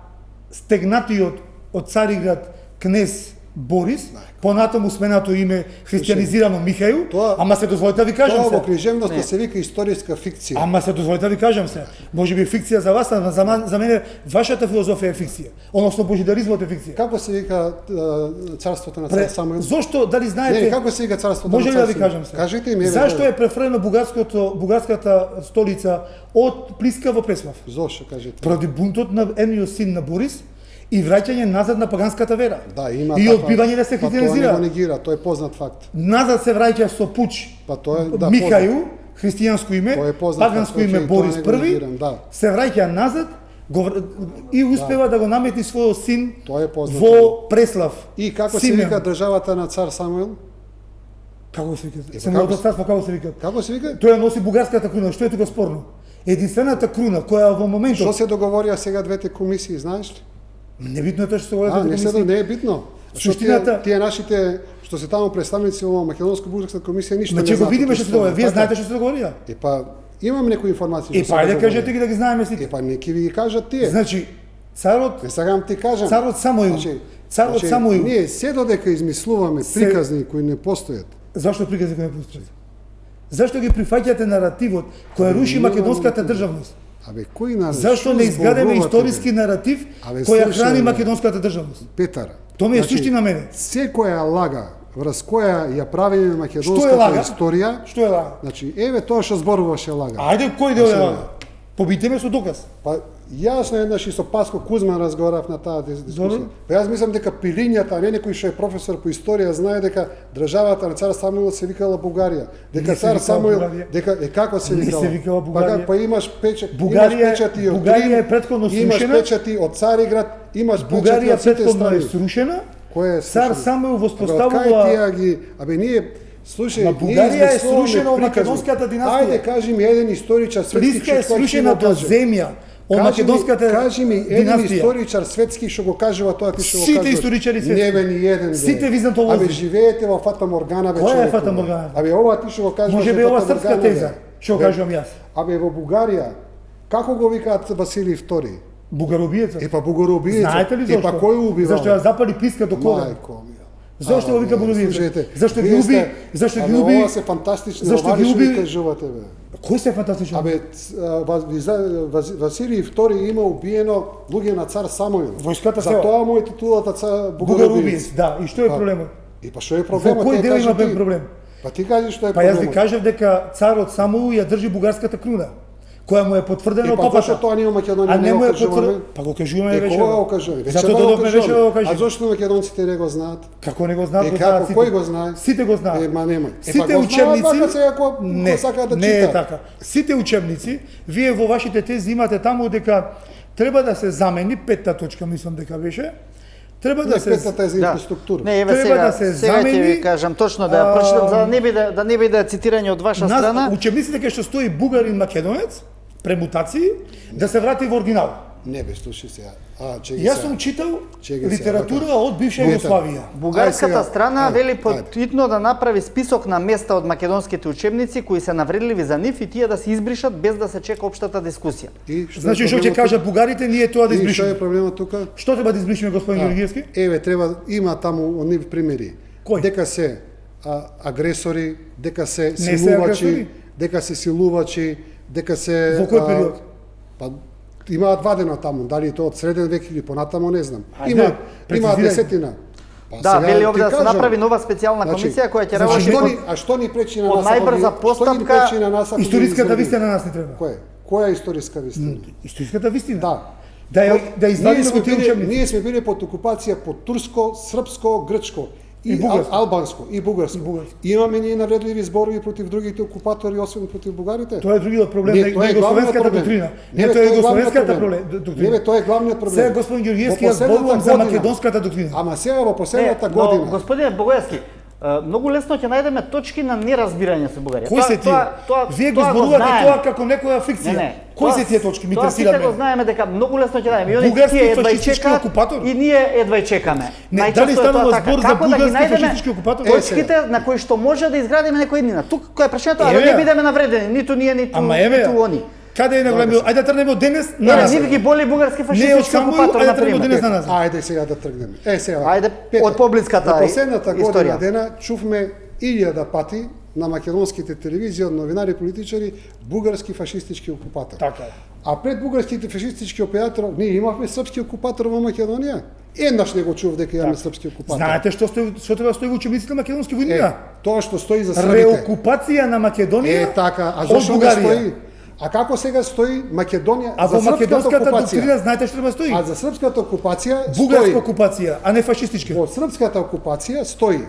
стегнатиот од Цариград кнез Борис, понатаму сменато име христијанизирано Михаил, ама се дозволите да ви кажам Тоа се. во книжевноста се вика историска фикција. Ама се дозволите да ви кажам се. Може би фикција за вас, ама за мене вашата филозофија е фикција. Односно божидаризмот е фикција. Како се вика царството на цар Самуил? Зошто, дали знаете... Не, како се вика царството на може цар ли да ви Самуил? кажам се? Кажете ми. Зашто е префрено бугарската столица од Плиска во Преслав? Зошто, кажете? Поради бунтот на едниот син на Борис и враќање назад на паганската вера. Да, има и одбивање да се Тоа не христијанизира. го негира, тоа е познат факт. Назад се враќа со пуч Па тоа е да, Михаил, христијанско име, Тоа е познат паганско факт, име окей, Борис тоа не го први, негирам, да. се враќа назад и успева да го намети својот син Тоа е познато. во Преслав. И како се Симеон. вика државата на цар Самуил? Како се вика? како Самуилото се- царство како се вика? Како се вика? Тој ја носи бугарската круна, што е тука спорно? Единствената круна која во Што моментот се договорија сега двете комисии, знаеш ли? небитно е тоа што се говори Не се не е битно. Што Суштината- тие нашите што се таму представници во македонско-бугарската комисија ништо не Значи го знаат. видиме што се договори. Вие Така. знаете што се договорија? Епа имам некои информации. Е па ајде кажете ги да ги знаеме сите. Епа неки ви ги кажат тие. Значи царот Не сакам ти кажам. Царот Самуил. Царот Самуил. Ние се додека измислуваме приказни кои не постојат. Зашто прикази кои не постојат? Зашто ги прифаќате наративот кој руши нема македонската наратив. државност? Абе кој народ? Зашто не изградиме историски наратив Абе, која слушај, храни бе. македонската државност? Петар. Тоа ми е суштина мене. Секоја лага врз која ја правиме Што е македонската лага? историја, Што е лага? значи еве тоа што зборуваше лага. Ајде кој дел е Значи, лага? Побите ме со доказ. Па јасно еднаш и со Паско Кузман разговарав на таа дискусија. Добро. Па јас мислам дека пилињата, а не некој што е професор по историја, знае дека државата на цар Самуил се викала Бугарија. Дека Не се цар викала Самуил, Бугарија. дека како се Не викала? се викала Па, Бугарија. па имаш печат, Бугарија- имаш печати од Бугарија Рим, е претходно имаш срушена. печати од Цариград, имаш печати Бугарија од сите претходно е страни. срушена. Кој е Цар срушен? Самуил Абе, воспоставува кај тие ги, абе ние слушај, Ма Бугарија ние е измислуваме срушена од приказни. македонската династија. Ајде кажи ми еден историчар светски Плиска е што ќе срушена го до каже. земја од македонската Кажи ми еден династија. историчар светски што го кажува тоа ти што го Сите кажува. историчари светски. Не бе ни еден. бе. Сите визнатолози. Абе живеете во Фата Моргана бе. Која е човеку, Фата бе. Моргана? Абе ова ти што го кажуваш. Може би е ова Фата српска Моргана, бе. теза, што Бе, кажувам јас. Абе во Бугарија како го викаат Василий II? Бугаробиецот. Епа бугаробиецот. Знаете ли зашто? Епа кој убива? Зашто ја запали Плиска до корен. Мајко ми. Зашто го вика бугаробиецот? Слушајте, Зашто ги вие уби, сте- зашто ги абе, уби. Ова се фантастични Зашто ги омари што уби- ви кажувате бе. Кој се фантастичен? Абе, Василий II има убиено луѓе на цар Самуил. Војската За села. тоа му е титулата цар Бугаробиец, Бугаробиец. да. И што е проблемот? И па што е проблемот? Во кој Те дел кажи има ти. проблем? Па ти кажи што е Па јас проблемот. ви кажав дека царот Самуил ја држи бугарската круна, која му е потврдена Е, од па папата. зашто тоа ние во Македонија А не не му го е кажуваме? потврдено. Па го кажуваме вече. Кога го кажуваме? Вече Зато да го додовме вече да го кажуваме. А кажеме. зошто македонците не го знаат? Како не го знаат, Е, го како, знаат сите. кој го знае? Сите го знаат. Е, ма нема. Е, па Сите го знаат учебници вака сега ако не, сака да не е чита. така. Сите учебници, вие во вашите тези имате таму дека треба да се замени петта точка, мислам дека беше. Треба да Не, се петата е за инфраструктура. Не, еве Треба сега, да се сега ќе замени, ви кажам точно да ја прочитам, за да не биде цитирање од ваша страна. Учебниците кај што стои бугарин македонец, премутации, да се врати во оригинал. Не бе, слушај сега. Чеки Јас сега. сум читал Чекај литература сега, од бивша Петар. Југославија. Бугарската Ајде сега, страна ајде, вели ајде. потребно да направи список на места од македонските учебници кои се навредливи за нив и тие да се избришат без да се чека општата дискусија. И што е Значи што ќе проблемот кажат бугарите, ние тоа да тука? И што избришеме. е проблемот тука? Што треба да избришеме, господин Георгиевски? Еве, треба, има таму онив примери. Кој? Дека се агресори, дека се се силувачи, агресори? дека се силувачи, дека се... Во кој период? Па, имаат вадено таму, дали тоа од среден век или понатаму, не знам. Ајде, Има прецизирај. десетина. Па, Да, сега вели ти овде да се кажам. направи нова специјална Значи, комисија која ќе а работи што под- ни, а што ни пречи на од нас? ако најбрза ги- Што ни постапка, пречи на нас? ако ги Историската изградиме? вистина нас не треба. Кој? Која историска вистина? Историската вистина. Да. Да ја да Ние извадиме сме во тие били- учебници. Ние сме били под окупација под турско, српско, грчко И бугарско. албанско и бугарско. И бугарско. Имаме ние навредливи зборови против другите окупатори освен против бугарите? Тоа е другиот проблем Не, на тоа е главниот југословенската проблем. доктрина. Не, Не, бе, тоа е тоа е главниот југословенската проблем. доктрина. Не бе, тоа е главниот проблем. Сега, господин Георгиевски, Во јас зборувам последната за година. македонската доктрина. Ама сега во последната година. Но, господине Богоевски, многу лесно ќе најдеме точки на неразбирање со Бугарија. Кои се тие? Вие го зборувате тоа како некоја фикција. Кои се тие точки? Ми Тоа интересира сите го мене. знаеме дека многу лесно ќе најдеме. И они Бугарски тие едва и фашистички чекаат окупатор? и ние едва и чекаме. Не, Најчесто дали е станува тоа така. збор за Како да ги бугарски најдеме фашистички окупатор? точките на кои што може да изградиме некој еднина. Тука кој е прашањето, а да Еве не ја. бидеме навредени, ниту ние, ниту Ама еве ја. ниту они. Каде е наголемиот? Ајде да тргнеме од денес Не, на нив ги боли бугарски Не од фашистички Самуил, окупатор, ајде да тргнеме од например. денес на назад. Ајде сега да тргнеме. Сега. Ајде, Петар, од поблиската на последната година историја. дена чувме 1000 пати на македонските телевизии од новинари и политичари бугарски фашистички окупатор. Така е. А пред бугарските фашистички окупатори, ние имавме српски окупатор во Македонија. Еднаш не го чув дека имаме српски окупатор. Знаете што треба да стои во учебниците на македонски војника? Тоа што стои за србите. Реокупација на Македонија Така, а од зашто не Бугарија. стои? А како сега стои Македонија А за во македонската окупација? доктрина знаете што треба да стои? А за српската окупација Бугарска стои. окупација, а не фашистичка. Во српската окупација стои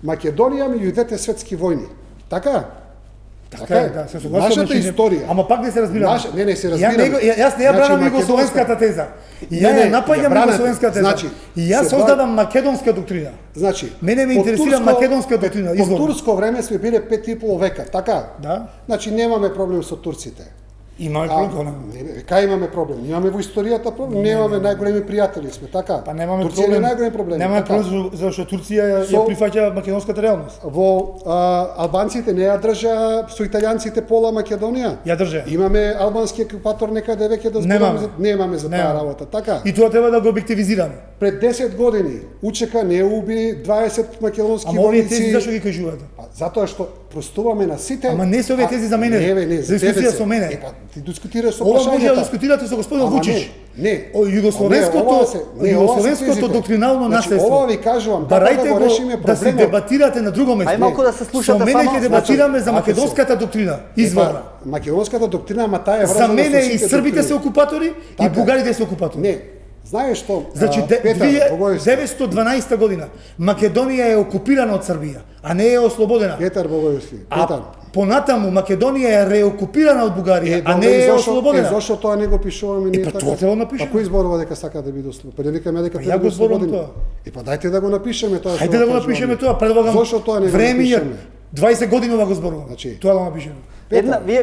Македонија меѓу двете светски војни. Така? Така е, да, се согласувам. Нашата историја. Ама пак не се разбираме. Не се разбираме. Јас не ја Значи, бранам македонска- југословенската теза. Не, Ја не, ја напаѓам ја бранете. југословенската теза. Значи, И јас се создадам македонска доктрина. Значи, Мене ме по интересира турско- македонска доктрина, По изворно. турско време сме биле 5,5 века, така? Да. Значи немаме проблем со турците. Имаме А, проблем. Кај имаме проблем? Имаме во историјата проблем, немаме најголеми пријатели сме, така? Па немаме Турција проблем. е најголем проблем. Немаме така? проблем зашто Турција ја Со- прифаќа македонската реалност. Во албанците не ја држа со италијанците пола Македонија. Ја држа. Имаме албански окупатор некаде веќе да зборуваме за немаме за таа Немаме. работа, така? И тоа треба да го објективизираме. Пред 10 години УЧК не уби 20 македонски Ама овие тези војници. зашто ги кажувате? Па, затоа што простуваме на сите. Ама не се овие тези за мене. Не, не, за Дискусија тебе се. со мене. Па ти дискутираш со Ова може да прашањата. дискутирате со господин Ама Вучич. Не. О, југословенското, југословенското југословенското доктринално Значи, наследство. ова ви кажувам, така Барајте да го решиме го да се проблемот. дебатирате на друго место. Ај малку да се слушате Со мене само. ќе дебатираме за Значи, македонската доктрина, изворна. Македонската доктрина, ама таа е врзана За мене со и сите србите доктрини. се окупатори и Така. бугарите се окупатори. Не. Знаеш што? Значи, Петар, Богојевски. 1912 година Македонија е окупирана од Србија, а не е ослободена. Петар Богојевски. Петар. А понатаму Македонија е реокупирана од Бугарија, а не добре, е зашо- ослободена. Зашо тоа не го пишуваме ние па така? тоа треба да напишеме. Па кој зборува дека сака да биде ослободен? Па не викаме дека Па треба ја да го зборувам ослободен. тоа. Па дајте да го напишеме тоа. што Хајде да го кажуваме. напишеме тоа, предлагам. Зошто тоа не го време ја напишеме? 20 години да го зборувам. Значи, Тоа да го напишеме.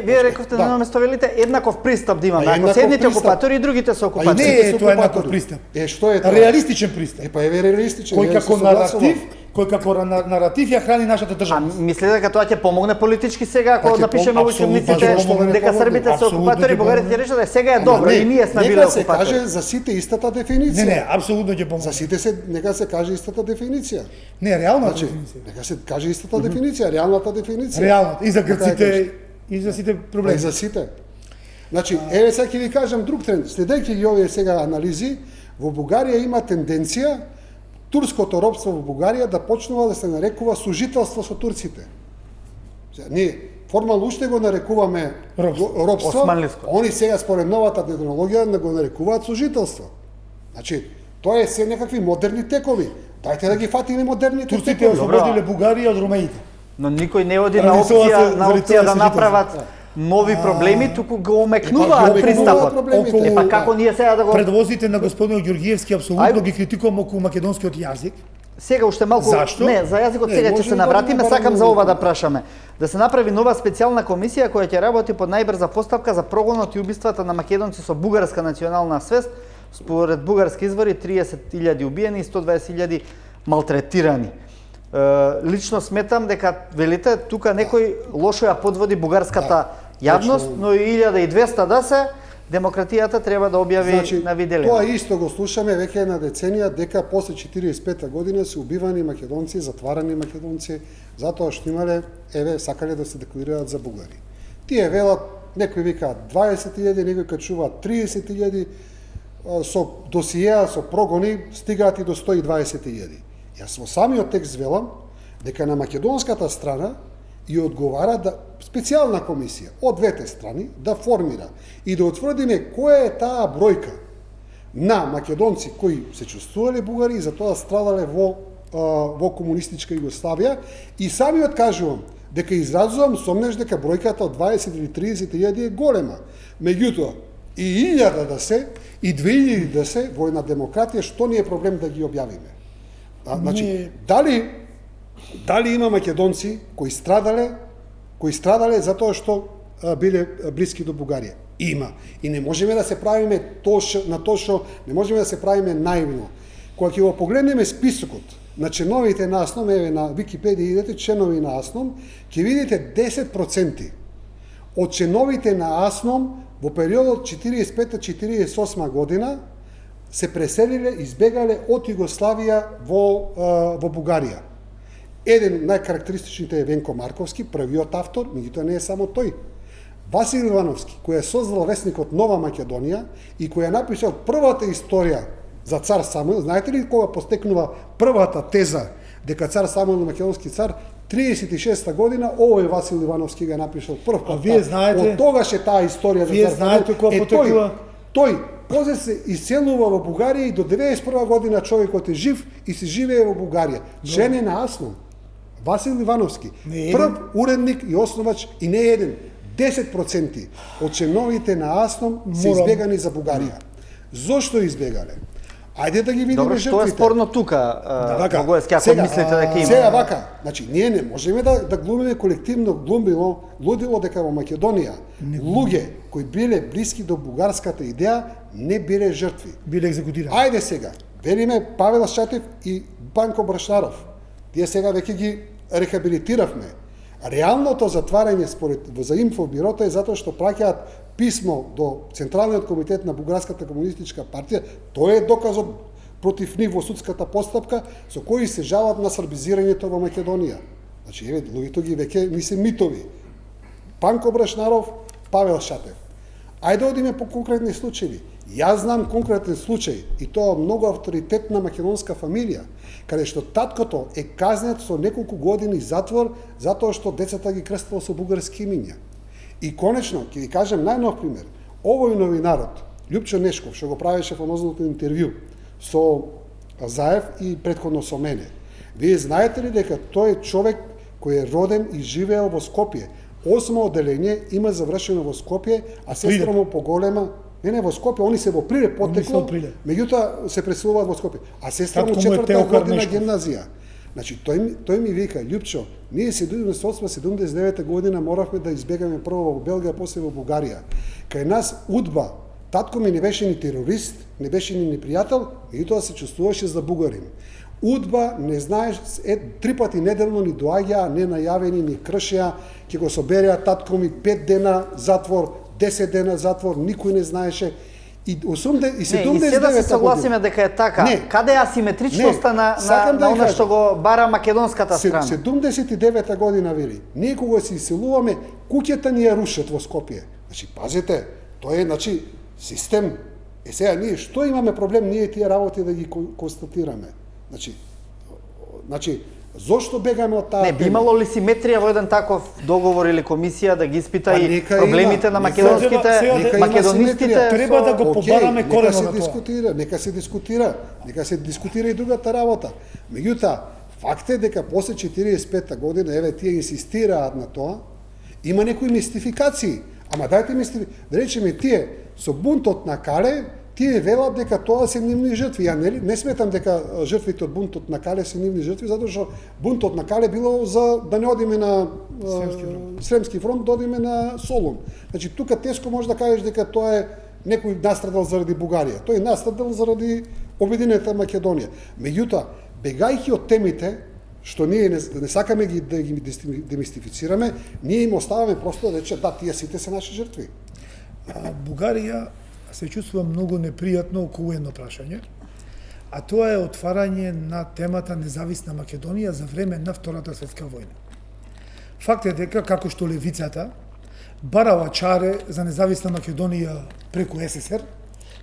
Вие рековте Да. на место велите еднаков пристап да имаме. Ако еднаков се едните пристап. окупатори и другите се А и окупатори. не сите е се тоа еднаков окупатори. пристап. Што е тоа? Реалистичен пристап. Па еве реалистичен. Кој ја како се согласувам. наратив, кој како наратив ја храни нашата А држава. мислите дека тоа ќе помогне политички сега ако ќе напишеме во апсолутно, учебниците зашто да не дека помогне? србите се Апсолутно окупатори, ќе бугарите ќе помогне. речат сега е Ама добро не, и ние сме биле нека се окупатори. каже за сите истата дефиниција. Не, не, апсолутно ќе За помогне. сите нека се каже истата дефиниција. Не, реална Значи, дефиниција. нека се каже истата дефиниција, реалната дефиниција. Реалната и за Нека ја грците кажеш. и за сите Па и проблеми. за сите. Значи, еве сега ќе ви кажам друг тренд. Следејќи ги овие сега анализи, во Бугарија има тенденција турското робство во Бугарија да почнува да се нарекува сужителство со турците. Сега, ние формално уште го нарекуваме робство, Османлиско. они сега според новата технологија го нарекуваат сужителство. Значи, тоа е се некакви модерни текови. Дајте да ги фатиме модерните Турците текови. ослободиле Бугарија од румеите. Но никој не оди Заради на тоа опција, се- на заради опција тоа да се направат жителство. нови проблеми, туку го Па, омекнуваат ги пристапот. проблемите. Околу- Па како ние сега да го Предвозите на господин Ѓоргиевски апсолутно Ајде. ги критикувам околу македонскиот јазик. Сега уште малку Зашто? не, за јазикот Не, сега ќе може се да навратиме, барем сакам за на- ова да прашаме. Да се направи нова специјална комисија која ќе работи под најбрза постапка за прогонот и убиствата на македонци со бугарска национална свест. Според бугарски извори 30.000 убиени и 120.000 малтретирани. Лично сметам дека велите тука некој лошо ја подводи бугарската јавност, точно. но и 1200 да се демократијата треба да објави на виделина. Тоа исто го слушаме веќе една деценија дека после 45 година се убивани македонци, затварани македонци, затоа што имале, еве, сакале да се декларираат за бугари. Тие велат, некои викаат 20.000, некои качуваат 30.000, со досиеа, со прогони, стигаат и до 120.000. Јас во самиот текст велам дека на македонската страна и одговара да специјална комисија од двете страни да формира и да утврдиме која е таа бројка на македонци кои се чувствувале бугари и затоа страдале во комунистичка Југославија и самиот кажувам дека изразувам сомнеш дека бројката од 20 или 30.000 е голема. Меѓутоа, и 1000 да се, и 2000 да се, во една демократија, што ни е проблем да ги објавиме? Значи, дали има македонци кои страдале затоа што биле блиски до Бугарија? Има. И не можеме да се правиме на тоа што не можеме да се правиме наивно. Кога ќе го погледнеме списокот на членовите на АСНОМ, еве на Википедија идете членови на АСНОМ, ќе видите 10% од членовите на АСНОМ во периодот 45-48 година се преселиле, избегале од Југославија во Бугарија. Еден најкарактеристичните е Венко Марковски, првиот автор, меѓутоа не е само тој. Васил Ивановски, кој е создал весникот Нова Македонија и кој е напишал првата историја за цар Самуил, знаете ли кога постекнува првата теза дека цар Самуил е македонски цар? 36-та година, овој Васил Ивановски го напишал прв пат. Вие знаете, од тогаш е таа историја за вие цар знаете Самуил. кога потекнува? Тој после се иселува во Бугарија и до 91 година човекот е жив и се живее во Бугарија. Член е на АСНОМ. Васил Ивановски, прв уредник и основач и не еден. 10% од членовите на АСНОМ се избегани за Бугарија. Зошто избегале? Ајде да ги видиме Добро, жртвите. што е спорно тука, Богоевски, ако мислите дека има? Сега вака, значи ние не можеме да глумиме колективно лудило дека во Македонија луѓе кои биле блиски до бугарската идеја не биле жртви. Биле екзекутирани. Ајде сега, велиме Павел Шатев и Банко Брашнаров. Тие сега веќе ги рехабилитиравме. Реалното затварање според за инфобирото е затоа што праќаат писмо до Централниот комитет на Бугарската комунистичка партија, тоа е доказот против нив во судската постапка со кои се жалат на србизирањето во Македонија. Значи, еве, луѓето ги веќе ни се митови. Панко Брашнаров, Павел Шатев. Ајде одиме по конкретни случаи. Јас знам конкретен случај, и тоа многу авторитетна македонска фамилија, каде што таткото е казнет со неколку години затвор затоа што децата ги крстело со бугарски имиња. И конечно, ќе ви кажем најнов пример. Овој новинарот, Љупчо Нешков, што го правеше фамозното интервју со Заев и претходно со мене. Вие знаете ли дека тој е човек кој е роден и живеел во Скопје? 8 оделение има завршено во Скопје, а сестра му поголема. Не, во Скопје, они се во Прилеп потекло, меѓутоа се преселуваат во Скопје. А сестра му 4-та година гимназија. Значи, тој ми вика, Љупчо, ние 78-79 година моравме да избегаме прво во Белгија, после во Бугарија. Кај нас удба, татко ми не беше ни терорист, не беше ни непријател, меѓутоа се чувствуваше за бугарин. Удба, не знаеш, 3 пати неделно ни доаѓаа, не најавени, ни кршеа, ќе го собереа татко ми 5 дена затвор, 10 дена затвор, никој не знаеше. И 79 и сега се согласиме дека е така. Не. Каде е асиметричноста на она што го бара македонската страна? 79 година вели. Ние кога се иселуваме, куќата ни ја рушат во Скопје. Значи, пазете, тоа е, значи, систем. Сега ние што имаме проблем ние тие работи да ги констатираме? Значи, зошто бегаме од таа Не, би имало ли симетрија во еден таков договор или комисија да ги испита и нека проблемите има. на македонските македонистите? Треба да го побараме корено на тоа. Нека се дискутира и другата работа. Меѓутоа, факт е дека после 45-та година, еве тие инсистираат на тоа, има некои мистификации. Ама дајте да речеме тие со бунтот на Кале, тие велат дека тоа се нивни жртви. Ја не сметам дека жртвите од бунтот на Кале се нивни жртви, затоа што бунтот на Кале било за да не одиме на Сремски фронт, да одиме на Солун. Значи, тука теско може да кажеш дека тоа е некој настрадал заради Бугарија. Тој е настрадал заради Обединета Македонија. Меѓутоа, бегајќи од темите, што ние не сакаме да ги демистифицираме, ние им оставаме просто да рече, да, тие сите се наши жртви. Бугарија се чувствува многу непријатно околу едно прашање, а тоа е отварање на темата независна Македонија за време на Втората светска војна. Факт е дека, како што левицата барала чаре за независна Македонија преку СССР,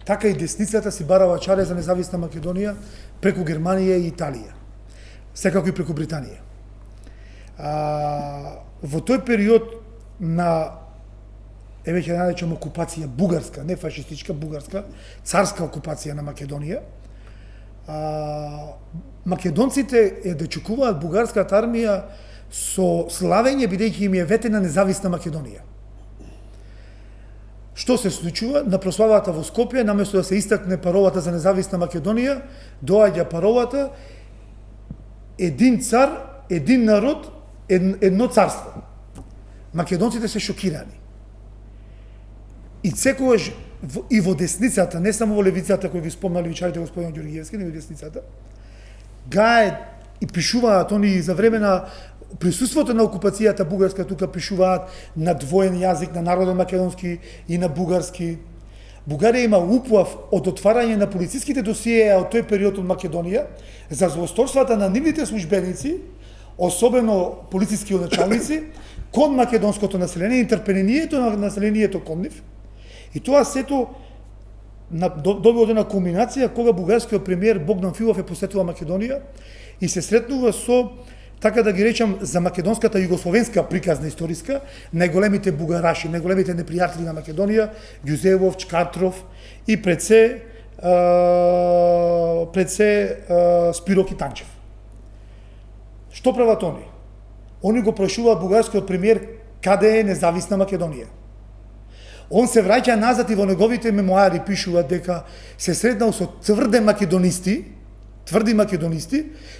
така и десницата си барала чаре за независна Македонија преку Германија и Италија, секако и преку Британија. Во тој период на еве ќе наречам окупација бугарска, не фашистичка, бугарска, царска окупација на Македонија, македонците ја дочекуваат бугарската армија со славење, бидејќи им е ветена независна Македонија. Што се случува? На прославата во Скопје, наместо да се истакне паролата за независна Македонија, доаѓа паролата един цар, един народ, едно царство. Македонците се шокирани. И секогаш и во десницата, не само во левицата кој ги спомнали вичарите господин Ѓоргиевски, не во десницата, гајат и пишуваат они за време на присуството на окупацијата бугарска тука пишуваат на двоен јазик, на народен македонски и на бугарски. Бугарија има уплав од отварање на полициските досиеја од тој период од Македонија за злосторствата на нивните службеници, особено полициски началници, кон македонското население, интерпелението на населението кон нив. И тоа сето доби одена кулминација кога бугарскиот премиер Богдан Филов е посетува Македонија и се сретнува со, така да ги речам, за македонската југословенска приказна историска, најголемите бугараши, најголемите непријатели на Македонија, Ѓузелов, Чкартров и пред се Спирок и Танчев. Што прават они? Они го прашуваат бугарскиот премиер каде е независна Македонија. Он се враќа назад и во неговите мемуари пишува дека се сретнал со тврди македонисти,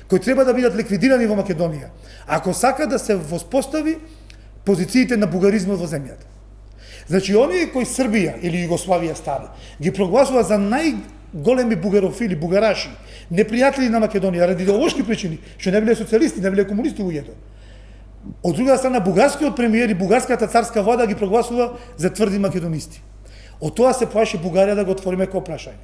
кои треба да бидат ликвидирани во Македонија, ако сака да се воспостави позициите на бугаризмот во земјата. Значи, оние кои Србија или Југославија стара ги прогласува за најголеми бугарофили, бугараши, непријатели на Македонија, ради идеолошки причини, што не биле социјалисти, не биле комунисти луѓето. Од друга страна, бугарскиот премиер и бугарската царска влада ги прогласува за тврди македонисти. Од тоа се плаши Бугарија да го отвориме како прашање.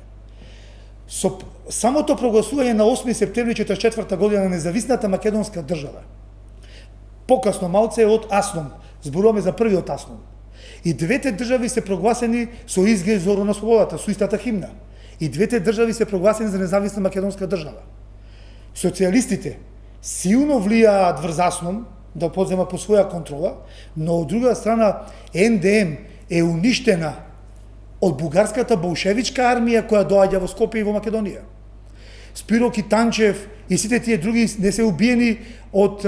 Со самото прогласување на 8 септември 1944 година на независната македонска држава, покасно малце од Асном, зборуваме за првиот Асном, и двете држави се прогласени со изглед зоро на слободата, со истата химна. И двете држави се прогласени за независна македонска држава. Социјалистите силно влијаат врз Асном да подзема по своја контрола, но од друга страна НДМ е уништена од бугарската болшевичка армија која доаѓа во Скопје и во Македонија. Спирок и Танчев и сите тие други не се убиени од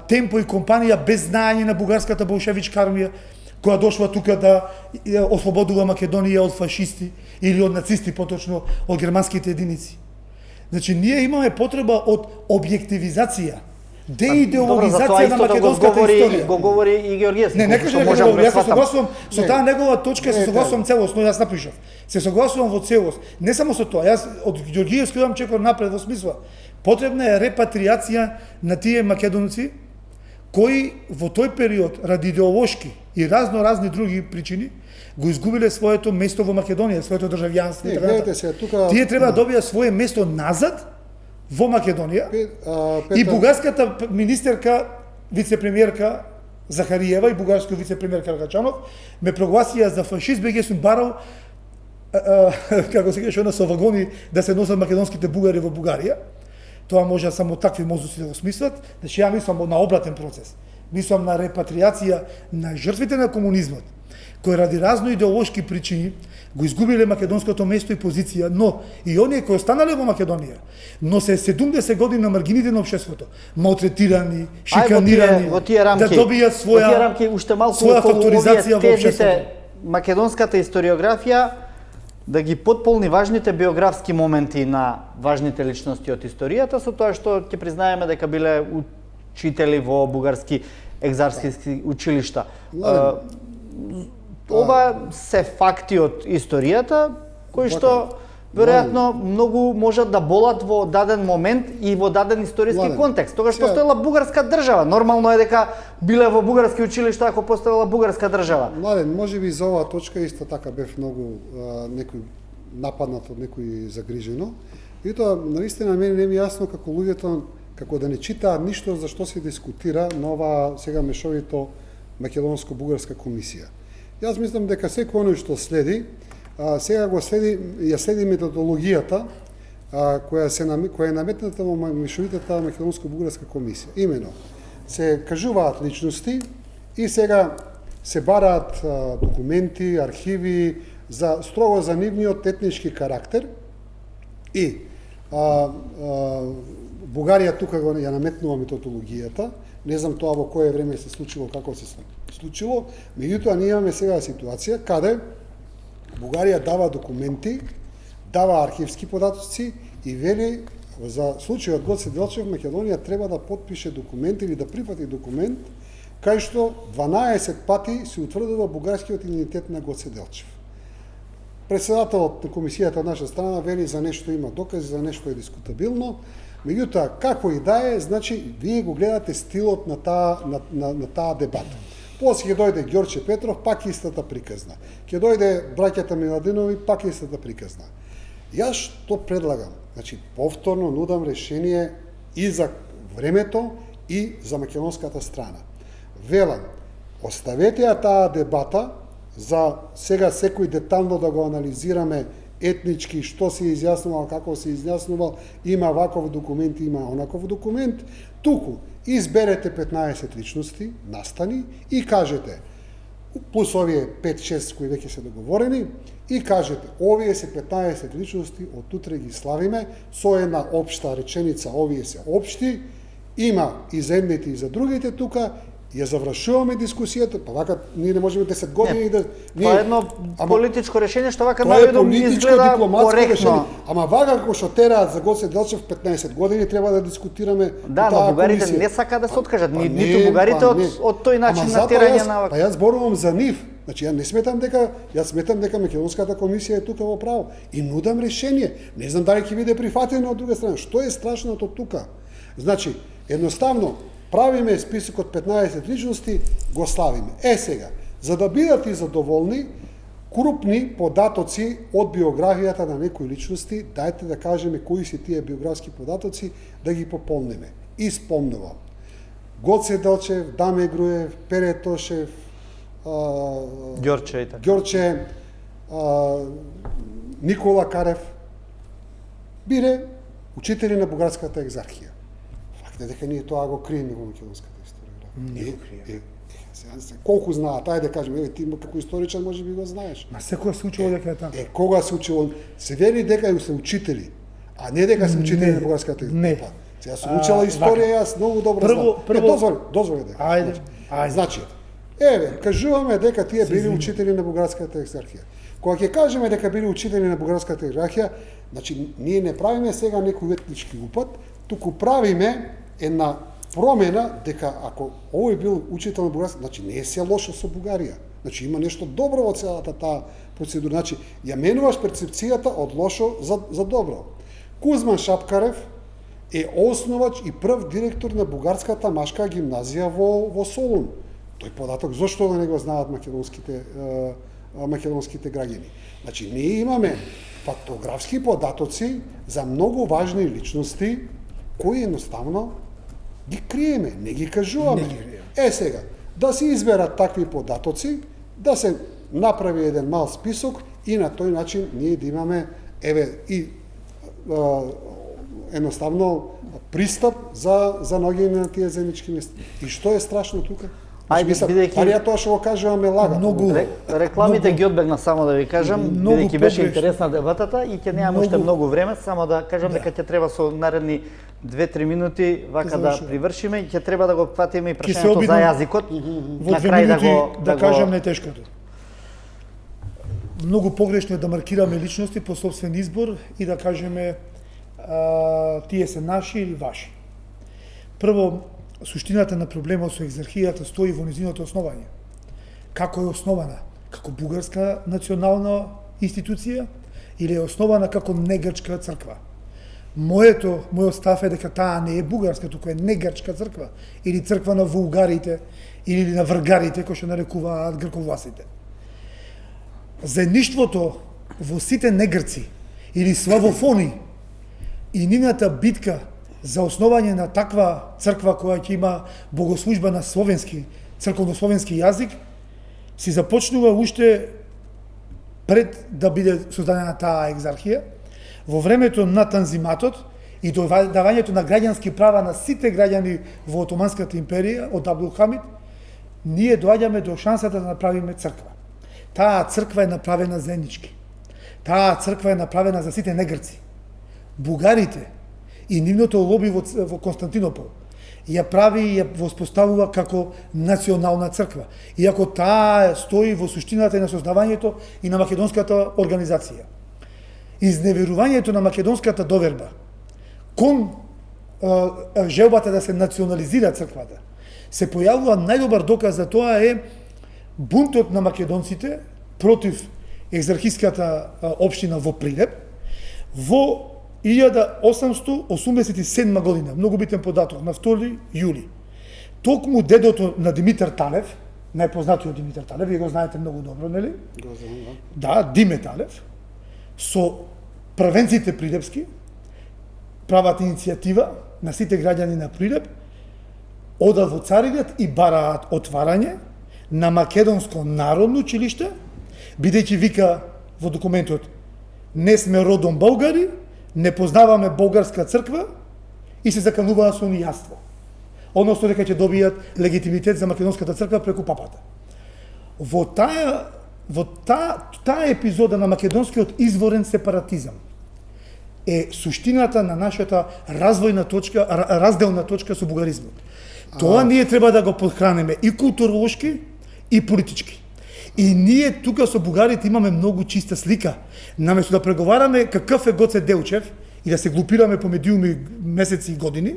Темпо и компанија без знаење на бугарската болшевичка армија која дошла тука да ослободува Македонија од фашисти или од нацисти, поточно од германските единици. Значи, ние имаме потреба од објективизација, деидеологизација на македонската историја. Го говори и Георгиевски. Не кажам дека го јас се согласувам со таа негова точка, се согласувам целосно, јас напишав. Се согласувам во целост. Не само со тоа, јас од Георгиевски дам чекор напред во смисла. Потребна е репатриација на тие македонци кои во тој период ради идеолошки и разни други причини го изгубиле своето место во Македонија, своето државјанство. Тие треба да добијат свое место назад во Македонија. И бугарската министерка, вице-премиерка Захариева и бугарскиот вице-премиер Каракачанов ме прогласија за фашист, бејќи сум барал како се каже, со вагони да се носат македонските бугари во Бугарија. Тоа може само такви мозуци да го смислат. Значи, ја мислам на обратен процес. Мислам на репатриација на жртвите на комунизмот, кои ради разно идеолошки причини го изгубиле македонското место и позиција, но и оние кои останале во Македонија, но се 70 години на маргините на општеството, малтретирани, шиканирани, да добијат своја факторизација во општеството. Македонската историографија да ги потполни важните биографски моменти на важните личности од историјата, со тоа што ќе признаеме дека биле учители во бугарски екзархиски училишта. Ова се факти од историјата, кои што веројатно многу можат да болат во даден момент и во даден историски контекст. Тогаш постоела бугарска држава. Нормално е дека биле во бугарски училишта ако постоела бугарска држава. Младен, можеби за оваа точка исто така бев многу некој нападнат од некој загрижено. И тоа наистина мене не ми јасно како луѓето како да не читаат ништо за што се дискутира на оваа сега мешовито македонско-бугарска комисија. Јас мислам дека секој оној што следи, сега го следи, ја следи методологијата која е наметната во мешовитата македонско-бугарска комисија. Имено, се кажуваат личности и сега се бараат документи, архиви строго за нивниот етнички карактер и Бугарија тука ја наметнува методологијата. Не знам тоа во кое време се случило, како се случило, меѓутоа ние имаме сега ситуација каде Бугарија дава документи, дава архивски податоци и вели за случајот Гоце Делчев Македонија треба да потпише документ или да прифати документ кај што 12 пати се утврдува бугарскиот идентитет на Гоце Делчев. Председателот на комисијата од наша страна вели за нешто има докази, за нешто е дискутабилно, Меѓутоа, како и да е, значи, вие го гледате стилот на таа дебата. После ќе дојде Ѓорче Петров, пак истата приказна. Ќе дојде браќата Миладинови, пак истата приказна. Јас што предлагам? Значи, повторно нудам решение и за времето, и за македонската страна. Велам, оставете ја таа дебата, за сега секој детално да го анализираме етнички, што се изјаснувал, како се изјаснувал, има ваков документ, има онаков документ, туку изберете 15 личности, настани и кажете, плюс овие 5-6 кои веќе се договорени, и кажете, овие се 15 личности, од утре ги славиме, со една општа реченица, овие се општи, има и за едните и за другите тука, ја завршуваме дискусијата, па вака ние не можеме 10 години да... Тоа е едно политичко решение што вака тоа е наведом политичко изгледа дипломатско решение. коректно. Ама вака како што тераат за Гоце Делчев 15 години треба да дискутираме Да, но таа бугарите комисија. не сака да се откажат, Па ниту не, бугарите па не. од тој начин Ама на затоа терање на Па јас зборувам за нив. Значи ја не сметам дека македонската комисија е тука во право и нудам решение. Не знам дали ќе биде прифатено од друга страна. Што е страшното тука? Значи, едноставно правиме список од 15 личности, го славиме. Сега, за да бидат и задоволни, крупни податоци од биографијата на некои личности, дајте да кажеме кои се тие биографски податоци, да ги пополниме. И спомнувам. Гоце Делчев, Даме Груев, Пере Тошев, Ѓорче и така. Ѓорче, Никола Карев, биле учители на бугарската екзархија. Факт е дека ние тоа го криеме во македонската историја. Не го криеме. Колку знаат, ајде да кажеме, еве ти како историчар може би го знаеш. Ма секој се учило дека е така. Кога се учило? Се вели дека се учители, а не дека се учители на бугарската екзархија. Не. Сега сум учела историја, јас многу добро знам. Дозволи дека. Ајде. Значи, еве, кажуваме дека тие били учители на бугарската екзархија. Кога ќе кажеме дека били учители на бугарската екзархија, значи ние не правиме сега некој етнички упад, туку правиме една промена дека ако овој бил учител на бугарска, значи не е се лошо со Бугарија. Значи има нешто добро во целата таа процедура. Значи ја менуваш перцепцијата од лошо за добро. Кузман Шапкарев е основач и прв директор на бугарската машка гимназија во Солун. Тој податок зошто да не го знаат македонските граѓани. Значи ние имаме фактографски податоци за многу важни личности кои едноставно ги криеме, не ги кажуваме. Сега, да се изберат такви податоци, да се направи еден мал список и на тој начин ние да имаме едноставно пристап за наоѓање на тие заеднички места. И што е страшно тука? Ајде, бидејќи Али ја тоа што го кажуваме лага. Рекламите ги одбегна, само да ви кажам, бидејќи беше интересна дебатата и ќе немаме уште многу време, само да кажам дека ќе треба со наредни 2-3 минути вака да привршиме и ќе треба да го фатиме и прашањето за јазикот. Во 2 минути да кажам најтешкото. Многу погрешно е да маркираме личности по собствен избор и да кажеме тие се наши или ваши. Прво, суштината на проблемот со екзархијата стои во низиното основање. Како е основана? Како бугарска национална институција или е основана како негрчка црква? Мојот став е дека таа не е бугарска, туку е негрчка црква или црква на вулгарите или на вргарите, кои што нарекуваат грковласите. Заедништвото во сите негрци или славофони и нивната битка за основање на таква црква која ќе има богослужба на словенски, црковно-словенски јазик, си започнува уште пред да биде создадена таа екзархија, во времето на Танзиматот и давањето на граѓански права на сите граѓани во Отоманската империја од Абдулхамид, ние доаѓаме до шансата да направиме црква. Таа црква е направена заеднички. Таа црква е направена за сите негрци. Бугарите и нивното лоби во Константинопол ја прави и ја воспоставува како национална црква. Иако таа стои во суштината на создавањето и на македонската организација. Изневерувањето на македонската доверба кон желбата да се национализира црквата се појавува најдобар доказ за тоа е бунтот на македонците против екзархиската општина во Прилеп во 1887 година, многу битен податок, на 2 јули. Токму дедото на Димитар Талев, најпознатиот Димитар Талев, вие го знаете многу добро, нели? Го знам, Да, Диме Талев, со првенците прилепски, прават иницијатива на сите граѓани на Прилеп, одат во Цариград и бараат отварање на Македонско народно училиште, бидејќи вика во документот, не сме родом българи, не познаваме бугарска црква и се закануваат со унијаство. Односно дека ќе добијат легитимитет за македонската црква преку папата. Во таа епизода на македонскиот изворен сепаратизам е суштината на нашата разделна точка со бугаризмот. Тоа ние треба да го подхранеме и културолошки и политички. И ние тука со бугарите имаме многу чиста слика. Наместо да преговараме какъв е Гоце Делчев и да се глупираме по медиуми месеци и години,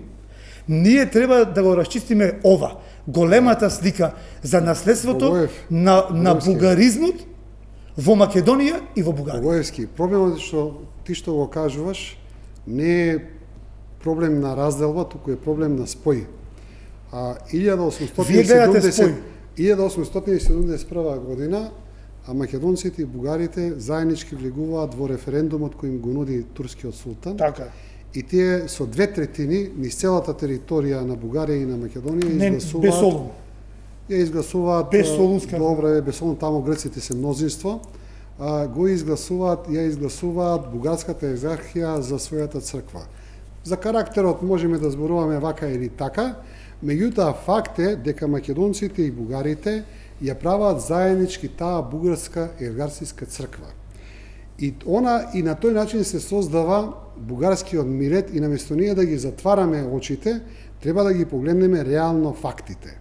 ние треба да го расчистиме ова, големата слика за наследството на бугаризмот во Македонија и во Бугарија. Богоевски, проблемот е што ти што го кажуваш не е проблем на разделба, туку е проблем на спој. Вие гледате спој. 1871 година македонците и бугарите заеднички влегуваат во референдумот кој им го нуди турскиот султан. Така. И тие со 2/3 низ целата територија на Бугарија и на Македонија изгласуваат. Бесолун. Ја изгласуваат Бесолунска. Добре, Бесолун, таму грците се мнозинство. Ја изгласуваат бугарската екзархија за својата црква. За карактерот можеме да зборуваме вака или така, меѓутоа факт е дека македонците и бугарите ја прават заеднички таа бугарска екзархијска црква. И на тој начин се создава бугарскиот мирет и наместо ние да ги затвараме очите, треба да ги погледнеме реално фактите.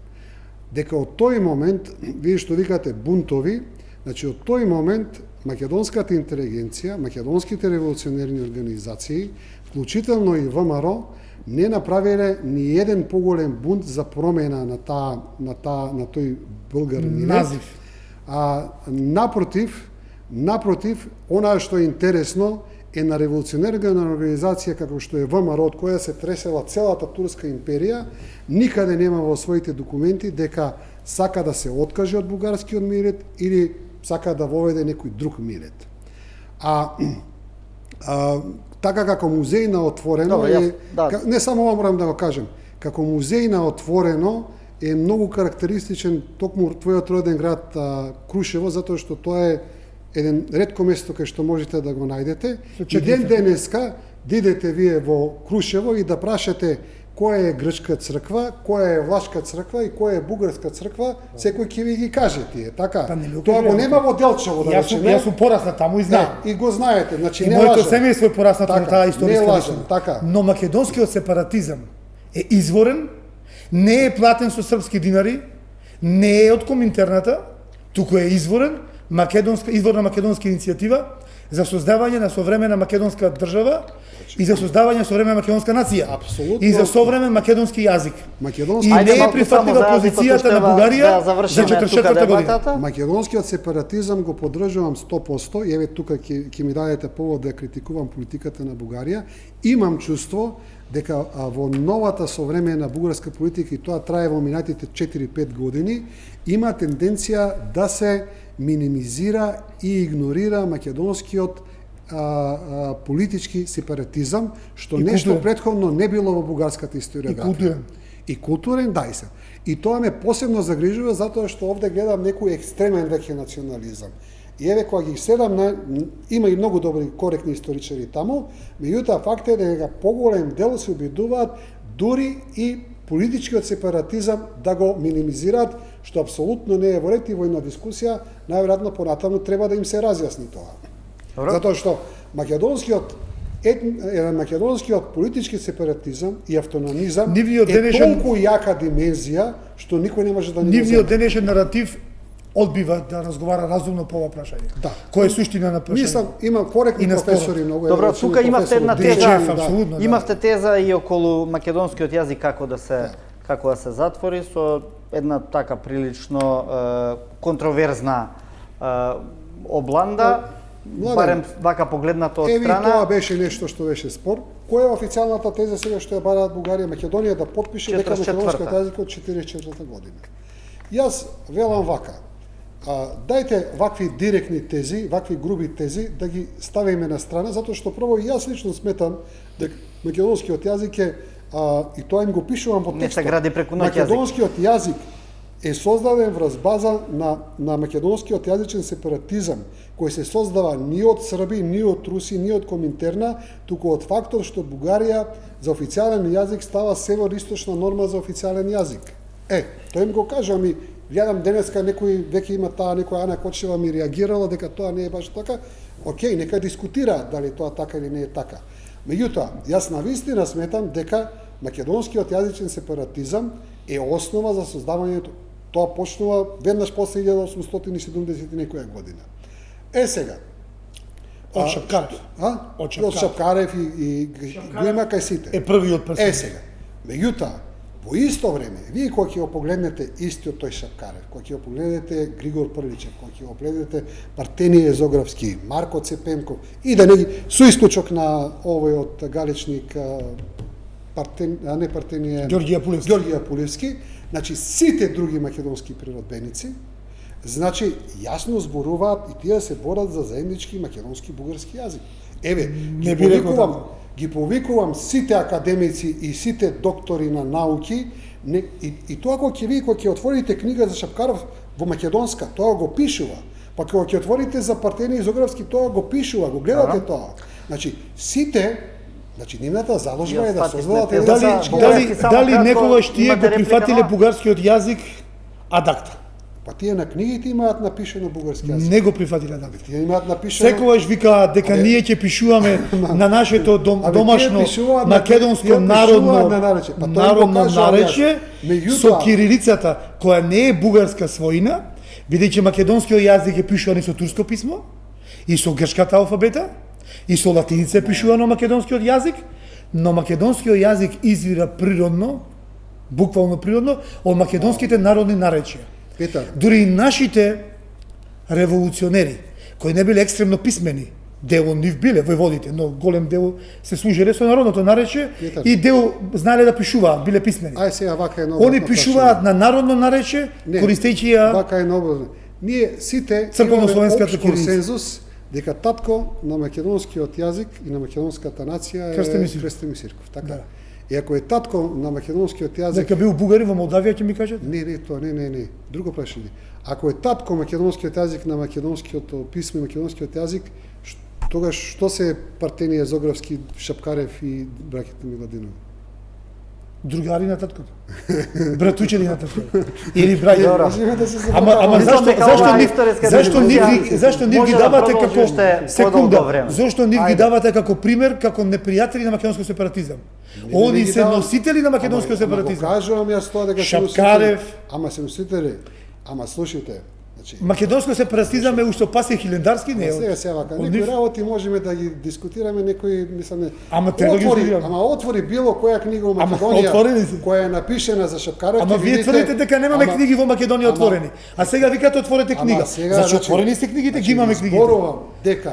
Дека од тој момент, вие што викате бунтови, значи од тој момент македонската интелигенција, македонските револуционерни организации, вклучително и ВМРО, не направиле ни еден поголем бунт за промена на тој булгар мирет. Назив. Напротив, она што е интересно е на револуционерна организација како што е ВМРО, од која се тресела целата турска империја, никаде нема во своите документи дека сака да се откаже од бугарскиот мирет или сака да воведе некој друг мирет. Така како музеј на отворено не само ова морам да го кажем, како музеј на отворено е многу карактеристичен токму твојот роден град Крушево, затоа што тоа е еден ретко место кај што можете да го најдете. И ден денеска дидете вие во Крушево и да прашате која е грчка црква, која е влашка црква и која е бугарска црква, секој ќе ви ги каже тие, така? Тоа го нема во Делчево, да речеме. Јас сум пораснат таму и знаам. И го знаете, значи не лажам. И моето семејство е пораснато во таа историска личина. Така. Но македонскиот сепаратизам е изворен, не е платен со српски динари, не е од Коминтерната, туку е изворен, изворна македонска иницијатива за создавање на современа македонска држава и за создавање на современа македонска нација. Апсолутно. И за современ македонски јазик. Македонски... И не е прифатлива позицијата на Бугарија за 44 година. Македонскиот сепаратизам го поддржувам 100%, и еве тука ќе ми дадете повод да критикувам политиката на Бугарија. Имам чувство дека во новата современа бугарска политика, и тоа трае во минатите 4-5 години, има тенденција да се минимизира и игнорира македонскиот политички сепаратизам, што нешто претходно не било во бугарската историографија. И културен, да и се. И тоа ме посебно загрижува затоа што овде гледам некој екстремен веќе национализам. И еве кога ги следам, има и многу добри коректни историчари таму, меѓутоа факт е дека поголем дел се обидуваат дури и политичкиот сепаратизам да го минимизираат, што апсолутно не е во ред и во една дискусија, најверојатно понатаму треба да им се разјасни тоа. Затоа што македонскиот политички сепаратизам и автономизам е толку јака димензија што никој не може да не го нивниот денешен наратив одбива да разговара разумно по ова прашање. Да. Кој е суштина на прашањето? Мислам, има коректни професори многу. Добро, тука имавте една теза, имавте да. теза и околу македонскиот јазик како да се затвори со една така прилично контроверзна обланда. барем вака погледнато од Еви, тоа страна. беше нешто што беше спор. Која е официјалната теза сега што ја бараат Бугарија и Македонија да потпише дека 44-та. македонскиот јазик од 44 година? Јас велам вака. Дајте вакви директни тези, вакви груби тези да ги ставиме на страна, затоа што прво и јас лично сметам дека македонскиот јазик е и тоа им го пишувам во Не се текстот. гради преку ноќ јазик. Македонскиот јазик е создаден врз база на македонскиот јазичен сепаратизам, кој се создава ни од Срби, ни од Руси, ни од Коминтерна, туку од фактор што Бугарија за официјален јазик става североисточна норма за официјален јазик. Тој им го кажа, ами гледам денеска некој веќе има таа, некоја Ана Кочева ми реагирала дека тоа не е баш така. Океј, нека дискутира дали тоа така или не е така. Меѓутоа, јас навистина сметам дека македонскиот јазичен сепаратизам е основа за создавањето. Тоа почнува веднаш после 1870 некоја година. Сега. Од Шапкарев. Од Шапкарев и го има кај сите. Е првиот пресник. Сега. Меѓутоа, во исто време, вие кога ќе го погледнете истиот тој Шапкарев, кога ќе го погледнете Григор Првичев, кога ќе го погледнете Партенije Езографски, Марко Цепенков и да не ги со исклучок на овој од Галичник Ѓорѓија Пулевски, значи сите други македонски природбеници, значи јасно зборуваат и тие се борат за заеднички македонски бугарски јазик. Еве, ги повикувам сите академици и сите доктори на науки, и тоа кога ќе отворите книга за Шапкаров во македонска, тоа го пишува. Па кога ќе отворите за Партенije Езографски, тоа го пишува, го гледате тоа. Значи, сите, нивната заложба е да создадат еден заеднички јазик. Дали некогаш тие го прифатиле бугарскиот јазик адакта? Па тие на книгите имаат напишено бугарски јазик. Не го прифатиле адакта. Тие имаат напишено. Секогаш викаат дека ние ќе пишуваме на нашето домашно македонско народно наречје со кирилицата, која не е бугарска својина, бидејќи македонскиот јазик е пишуван и со турско писмо, и со грчката алфабета, и со латиница е пишувано македонскиот јазик, но македонскиот јазик извира природно, буквално природно, од македонските народни наречја. Петар. Дури и нашите револуционери, кои не биле екстремно писмени, дел од нив биле војводите, но голем дел се служеле со народното наречје и дел знаеле да пишуваат, биле писмени. Сега вака е ново. Они пишуваат на народно наречје, користејќи ја вака е ново. Ние сите црковно-словенската консензус дека татко на македонскиот јазик и на македонската нација е Крстимир Сирков, така? Да. И ако е татко на македонскиот јазик... Дека бил бугари во Молдавија, ќе ми кажете? Не, тоа не. Друго прашање. Ако е татко македонскиот јазик на македонскиот писмо и македонскиот јазик, тогаш што се Партенije Езографски, Шапкарев и браќите Миладинови? Другари на таткото. Братучени на таткото. Или браќа. Ама зашто нив ги давате како секунда? Зошто нив ги давате како пример, како непријатели на македонскиот сепаратизам? Они се носители на македонскиот сепаратизам. Кажувам јас тоа дека Шапкарев, ама се носители. Ама слушайте, македонскиот сепаратизам е уште пасе хилендарски, не е. Сега вака, некои работи можеме да ги дискутираме, некои мислам Ама треба да ги дискутираме. Ама отвори било која книга во Македонија која е напишена за Шапкарев. Ама вие тврдите дека немаме книги во Македонија отворени. А сега викате отворете книга. Значи отворени сте книгите, ги имаме книгите. Зборувам дека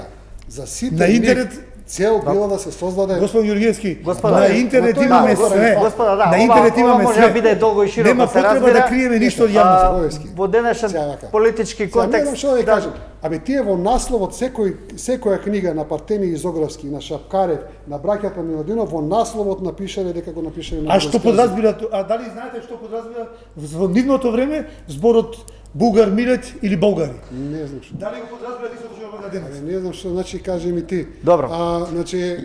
за сите на интернет цел било да се создаде. Господин Јургиевски, на интернет имаме све. Господа, на интернет имаме може све. да биде долго и широко Нема се разбира. потреба да криеме ништо од јавноста. Во денешен политички контекст. Што да кажам? Абе тие во насловот секоја книга на Партенije Езографски, на Шапкарев, на браќата Миладинов во насловот напишале дека го напишале на. А што подразбира? А дали знаете што подразбира во нивното време зборот бугар, милет или болгари? Не знам што. Дали го подразбира истото што го денес? Не знам што значи кажи ми ти. Добро. Значи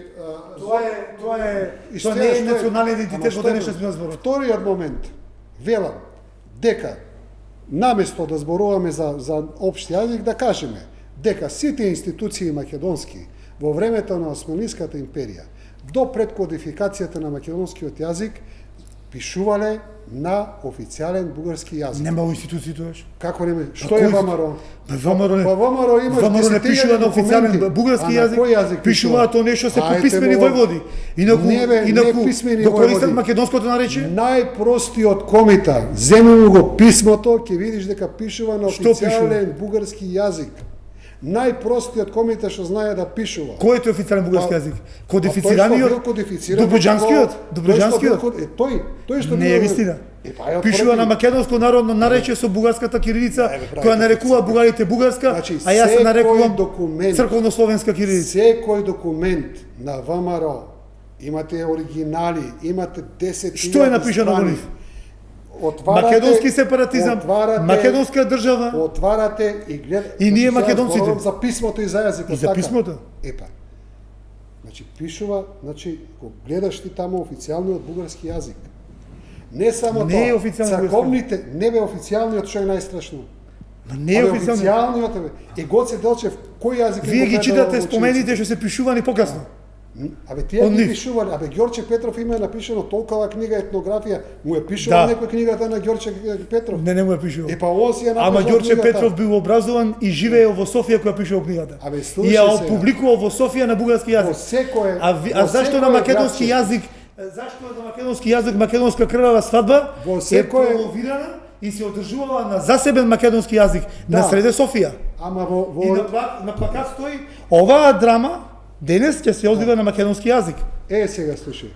тоа не е национален идентитет во денешниот зборот. Вториот момент, велам дека наместо да зборуваме за општ јазик, да кажеме дека сите институции македонски во времето на Османлиската империја до предкодификацијата на македонскиот јазик пишувале на официјален бугарски јазик. Нема институции тоаш. Како нема? Што е ВМРО? ВМРО не пишува на официјален бугарски јазик, пишуваат тоа нешто се пописмени војводи. Инаку го користат македонското наречје? Најпростиот комита, земи му го писмото, ќе видиш дека пишува на официјален бугарски јазик. Најпростиот комите што знае да пишува. Кој е тој официјален бугарски јазик? Тој Кодифицираниот? што бил кодифициран. Добруџанскиот? Тој Добруџанскиот? што Не е вистина. Пишува на македонско народно наречие со бугарската кирилица, која нарекува бугарите бугарска, Значи, а јас се нарекувам документ, црковно-словенска кирилица. секој документ на ВМРО, имате оригинали, имате 10.000 Што е напишано во нив? Македонски сепаратизам, македонска држава. Отварате и гледате. И ние македонците. За писмото и за јазикот. И за писмото. Епа. Значи пишува, значи го гледаш ти таму официјалниот бугарски јазик. Не само Не е тоа. официјален Црковните, не бе официјалниот што е најстрашно. Ма не е официјално. Официјалниот е. И Гоце Делчев, кој јазик Вие ги го гледал читате во спомените што се пишувани покасно. Абе тие Од ги нив. пишувале, абе Ѓорче Петров има напишано толкова книга етнографија, му е пишувал Да. некој книгата на Ѓорче Петров. Не му ја пишува. Е па он си ја напишал Ама Ѓорче книгата. Петров бил образован и живеел во Софија кога пишувал книгата. Абе, И слушај ја сега. опубликувал во Софија на бугарски Во јазик. секое. А зашто на македонски јазик? Зашто на македонски јазик македонска крвава свадба Во е секое- промовирана и се одржувала на засебен македонски јазик на Да. среде Софија. Ама во И на плакат стои оваа драма денес ќе се одвива на македонски јазик. сега слушај.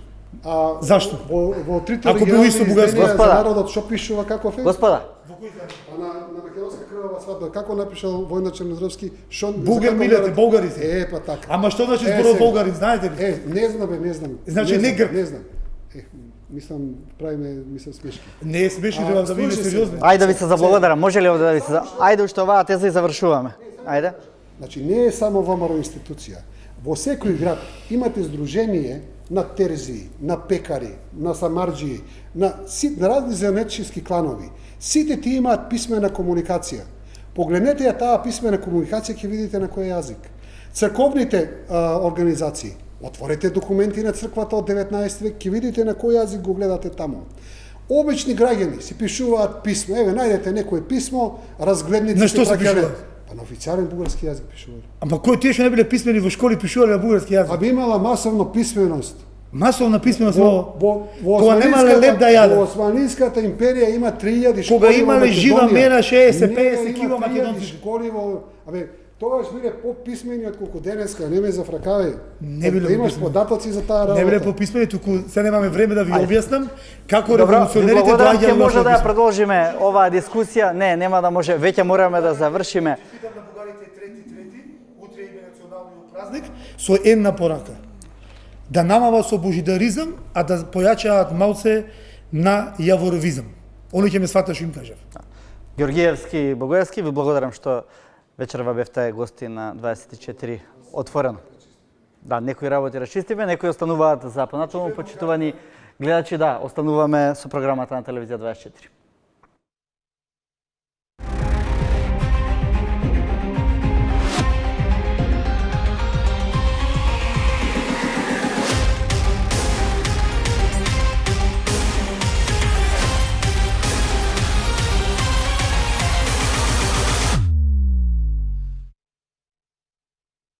А Зашто? Во трите Ако бил оригинални исто бугарски. изданија за Господа. народот што пишува каков е? Господа, А на македонска крвава свадба како напишал Војна Чернозровски што Бугар за како милете, народ- болгарите. Па така. Ама што значи Е, зборот сега. болгарин, знаете ли? Не знам бе, не знам. Значи, не грк. Не знам. Мислам правиме смешки. Не е смешно, треба да биде слушај се. сериозни. ајде да ви се заблагодарам. Може ли овде да ви се... Ајде уште оваа теза и завршуваме. Ајде. Значи не е само ВМРО институција. Во секој град имате здружение на терзи, на пекари, на самарџии, на разни заметчиски кланови. Сите тие имаат писмена комуникација. Погледнете ја таа писмена комуникација, ќе видите на кој јазик. Црковните организации, отворете документи на црквата од 19 век, ќе видите на кој јазик го гледате таму. Обични граѓани си пишуваат писмо. Еве, најдете некое писмо, разгледници На што се праќале. пишува? Па на официјален бугарски јазик пишуваат. Ама кој тие што не биле писмени во школи пишувале на бугарски јазик? Би имала масовно писменост. Масовна писменост во во кога немале леп да јадат. Во Османлиската империја има 3000 школи. Кога во имале жива Македонија. мера 60, Не, 50 има кило 3000 македонци. школи во тогаш биле пописмени од колку денеска, не ме зафракавај. Не биле Да имаш пописмени. податоци за таа работа. Не биле пописмени, туку се немаме време да ви објаснам како Добро, ви револуционерите благодарам, ќе доаѓале може да ја писмо. продолжиме оваа дискусија. Не, нема да може, веќе мораме да завршиме. Честитам на бугарите трети, утре им е националниот празник, со една порака. Да намава со божидаризам, а да појачаат малце на јаворовизам. Они ќе ме сваташ им кажав. Георгиевски и Богоевски, ви благодарам што вечерва бевте гости на 24 отворено. Да, некои работи расчистиме, некои остануваат за понатаму почитувани гледачи, да, остануваме со програмата на телевизија 24.